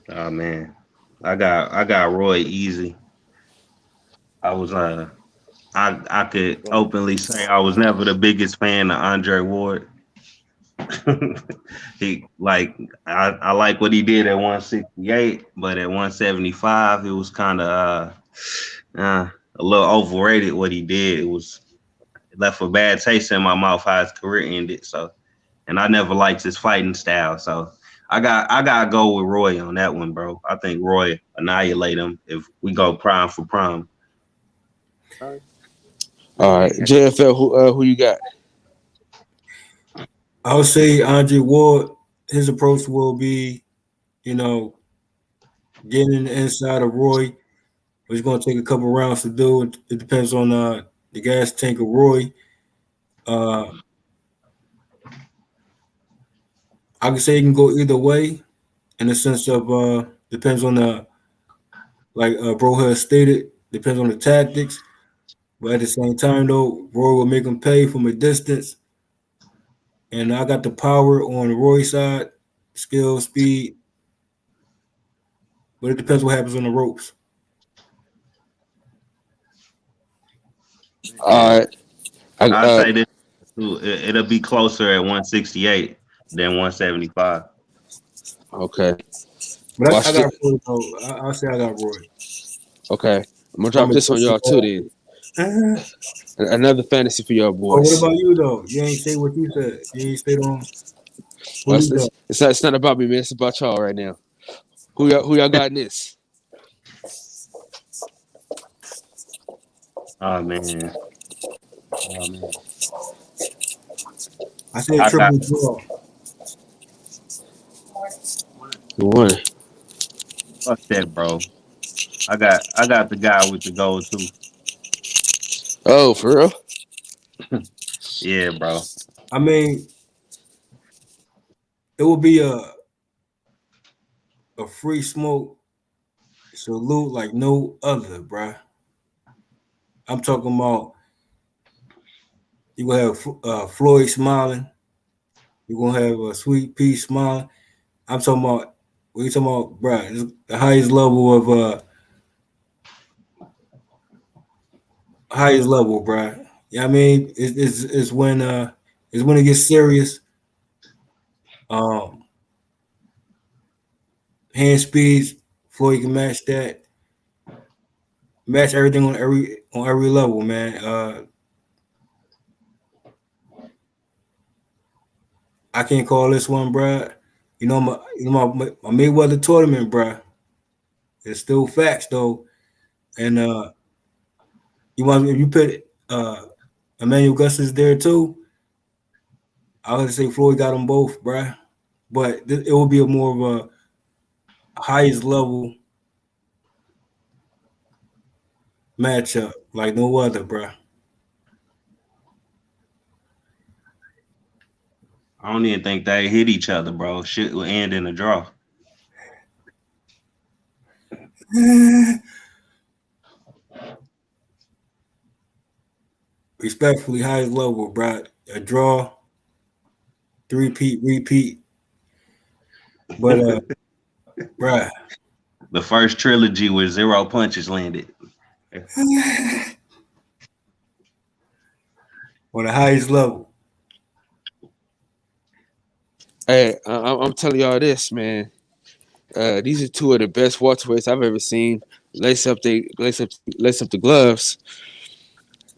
Oh man, I got Roy easy. I was I could openly say I was never the biggest fan of Andre Ward. He I like what he did at 168, but at 175 it was kind of a little overrated what he did. It left a bad taste in my mouth how his career ended. So, and I never liked his fighting style. So I gotta go with Roy on that one, bro. I think Roy annihilate him if we go prime for prime. All right, JFL, who you got? I would say Andre Ward. His approach will be, getting in the inside of Roy. It's going to take a couple rounds to do. It depends on the gas tank of Roy. I can say it can go either way, in the sense of depends on Bro has stated, depends on the tactics. But at the same time, though, Roy will make him pay from a distance. And I got the power on Roy's side. skill, speed, but it depends what happens on the ropes. All right. I'd say this too. It'll be closer at 168 than 175. Okay. But Watch I got it. Roy, though. I'll say I got Roy. Okay. I'm gonna drop this on y'all too then. Another fantasy for y'all Oh, what boys. about you though? You ain't say what you said. You ain't stayed on. Well, it's not about me, man. It's about y'all right now. Who y'all got in this? Oh man. I said triple draw. Who won? Fuck that, bro. I got the guy with the gold too. Oh, for real? Yeah, bro. I mean, it will be a free smoke salute like no other, bruh. I'm talking about you gonna have Floyd smiling. You're gonna have a Sweet Pea smiling. I'm talking about what you talking about, bruh? It's the highest level of bruh. Yeah, I mean, it's when it gets serious. Hand speeds, Floyd can match that. Match everything on every level, man. I can't call this one, bruh. You know my Mayweather tournament, bruh. It's still facts though, and if you put Emmanuel Augustus there too, I would say Floyd got them both, bruh. But it will be a more of a highest level matchup like no other, bruh. I don't even think they hit each other, bro. Shit will end in a draw. Respectfully, highest level, bruh. A draw, repeat. But bruh. The first trilogy with 0 punches landed. On the highest level. Hey, I'm telling y'all this, man. These are two of the best welterweights I've ever seen. Lace up the gloves.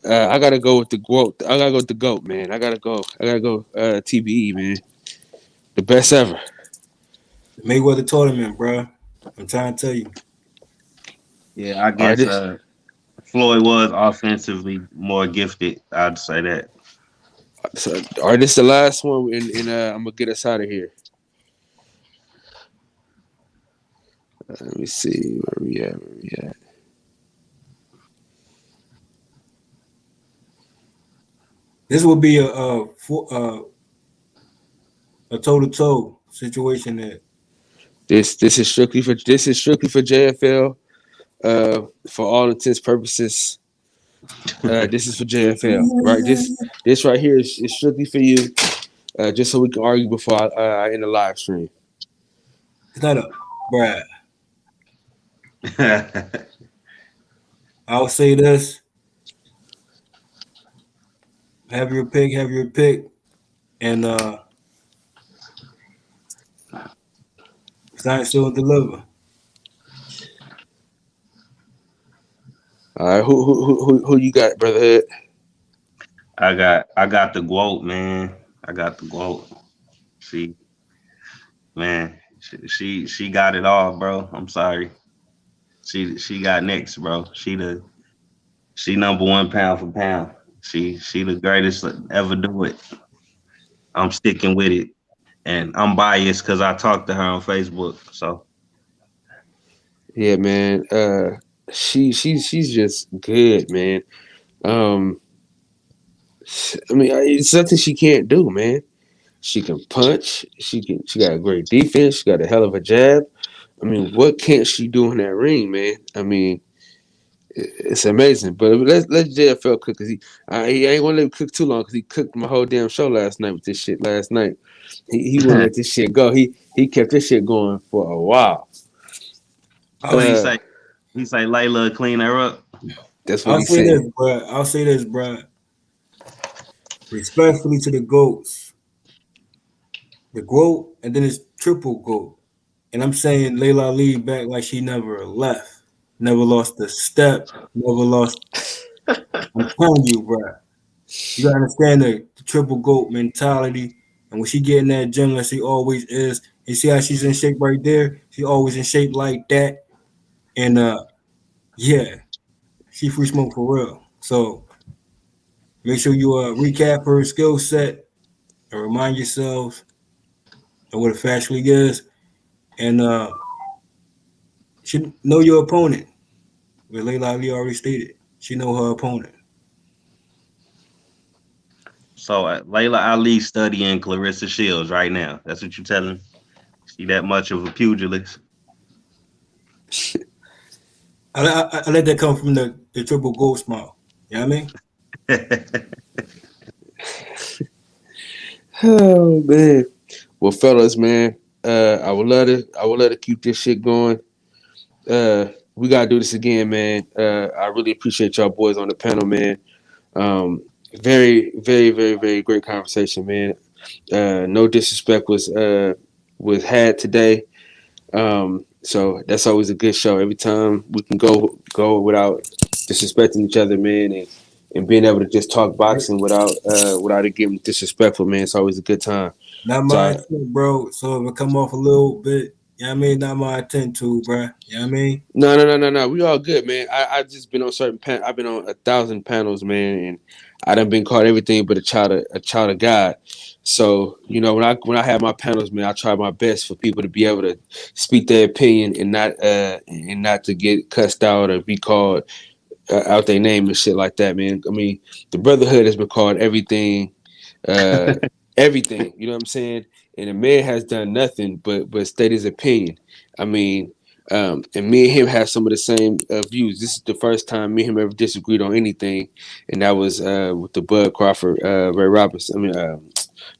I gotta go with the GOAT. I gotta go with the GOAT, man. I gotta go. TBE, man. The best ever. Mayweather tournament, bro. I'm trying to tell you. Yeah, I guess Floyd was offensively more gifted. I'd say that. So, all right, this is the last one, and I'm gonna get us out of here. Let me see where we at. This will be a toe-to-toe situation. That this is strictly for JFL. For all intents purposes, this is for JFL, right? This right here is strictly for you, just so we can argue before I end the live stream. It's not a Brad. I'll say this. Have your pick, and sign, still deliver. All right, who you got, brother Ed? I got the GOAT, man. I got the GOAT. She got it all, bro. I'm sorry. She got next, bro. She number one pound for pound. She the greatest to ever do it. I'm sticking with it, and I'm biased because I talked to her on Facebook. So yeah, man. She's just good, man. I mean, it's nothing she can't do, man. She can punch. She got a great defense. She got a hell of a jab. I mean, what can't she do in that ring, man? I mean, It's amazing, but let JFL cook because he ain't gonna let him cook too long because he cooked my whole damn show last night with this shit. Last night he wouldn't let this shit go. He kept this shit going for a while. What he say? He say Layla clean her up. That's what he said. I'll say this, bro. Respectfully to the GOATs, the GOAT, and then it's triple GOAT. And I'm saying Layla Ali back like she never left. Never lost a step. Never lost. I'm telling you, bro. You gotta understand the triple GOAT mentality. And when she get in that gym like she always is, you see how she's in shape right there? She always in shape like that. And yeah, she free smoke for real. So make sure you recap her skill set and remind yourselves of what a fast league is. And she know your opponent. But Layla Ali already stated she know her opponent. So Layla Ali studying Clarissa Shields right now. That's what you're telling me? She that much of a pugilist? I let that come from the triple GOAT smile. You know what I mean? Oh man. Well, fellas, man, I would love to keep this shit going. We gotta do this again, man. I really appreciate y'all boys on the panel, man. Very, very, very, very great conversation, man. No disrespect was had today. So that's always a good show. Every time we can go without disrespecting each other, man, and being able to just talk boxing without it getting disrespectful, man. It's always a good time. Not my intent, bro. So if it come off a little bit, you know what I mean? Not my intent to, bro. You know what I mean? No. We all good, man. I just been on I've been on 1,000 panels, man, and I done been called everything but a child of God. So, you know, when I have my panels, man, I try my best for people to be able to speak their opinion and not to get cussed out or be called out their name and shit like that, man. I mean, the Brotherhood has been called everything, everything. You know what I'm saying? And the man has done nothing but state his opinion. I mean, and me and him have some of the same views. This is the first time me and him ever disagreed on anything, and that was with the Bud Crawford, Ray Robinson. I mean,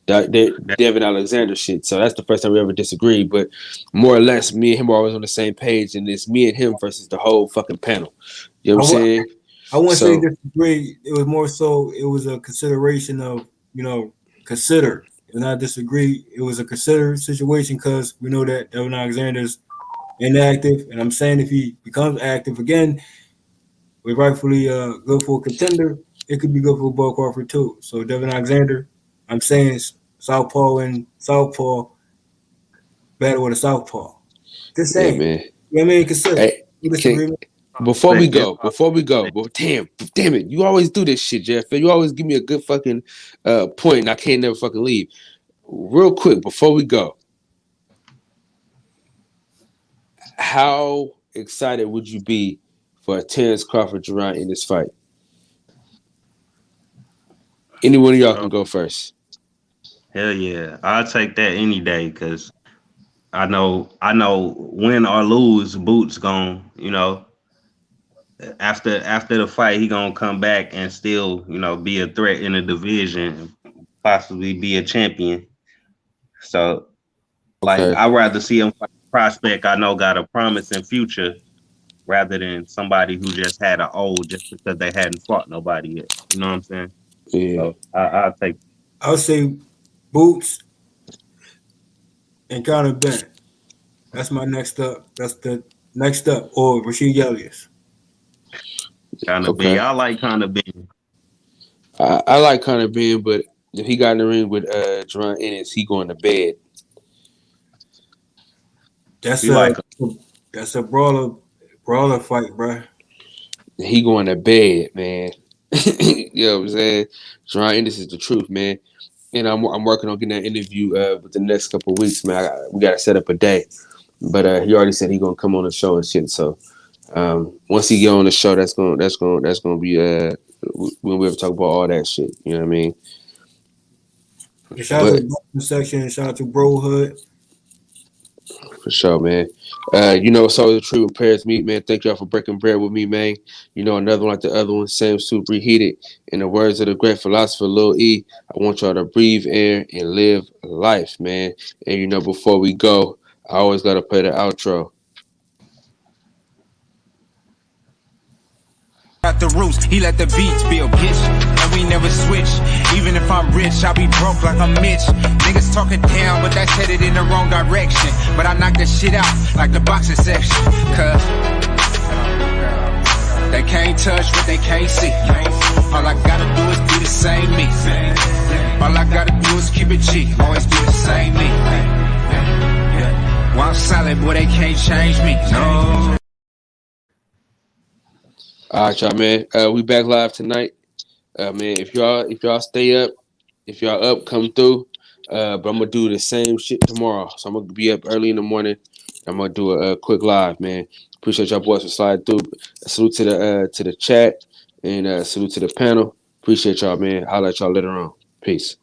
Devin Alexander shit. So that's the first time we ever disagreed. But more or less, me and him are always on the same page, and it's me and him versus the whole fucking panel. You know what I'm saying? I wouldn't say disagree. It was more so it was a consideration of, you know, consider. And I disagree. It was a considered situation because we know that Devin Alexander's inactive. And I'm saying if he becomes active again, we're rightfully good for a contender. It could be good for Bud Crawford too. So Devin Alexander, I'm saying Southpaw and Southpaw battle with a Southpaw. Just saying. Yeah, man. You know what I mean? Consider. Hey, before we go, damn it, you always do this shit, Jeff. You always give me a good fucking point, and I can't never fucking leave. Real quick, before we go, how excited would you be for a Terrence Crawford-Duran in this fight? Any one of y'all can go first. Hell yeah, I'll take that any day because I know win or lose, Boots gon', you know. After the fight, he gonna come back and still, you know, be a threat in the division, possibly be a champion. So, like, I'd rather see him fight a prospect I know got a promising future, rather than somebody who just had an old just because they hadn't fought nobody yet. You know what I'm saying? Yeah. So I'll take. I'll say Boots and Conor Benn. That's my next up. That's the next up, or Rashid Elias. Conor Benn. I like Conor Benn. I like Conor Benn, but if he got in the ring with Duran Ennis, he going to bed. That's a brawler fight, bro. He going to bed, man. You know what I'm saying? Duran Ennis is the truth, man. And I'm working on getting that interview with the next couple of weeks, man. We got to set up a day, but he already said he gonna come on the show and shit. So once he get on the show, that's gonna be when we ever talk about all that shit. You know what I mean? Shout out to the section. Shout out to Brohood. For sure, man. So the truth with Paris Meat, man. Thank y'all for breaking bread with me, man. Another one like the other one, same soup reheated. In the words of the great philosopher Lil E, I want y'all to breathe air and live life, man. And before we go, I always gotta play the outro. At the roots, he let the beats build, bitch. And we never switch. Even if I'm rich, I'll be broke like I'm Mitch. Niggas talking down, but that's headed in the wrong direction. But I knock that shit out like the boxing section. Cause they can't touch what they can't see. All I gotta do is be the same me. All I gotta do is keep it cheap. Always be the same me. While I'm solid, boy, they can't change me. No. All right, y'all, man. We back live tonight. Man, if y'all stay up, if y'all up, come through. But I'm gonna do the same shit tomorrow. So I'm gonna be up early in the morning. I'm gonna do a quick live, man. Appreciate y'all boys for sliding through. Salute to the chat and salute to the panel. Appreciate y'all, man. I'll let y'all later on. Peace.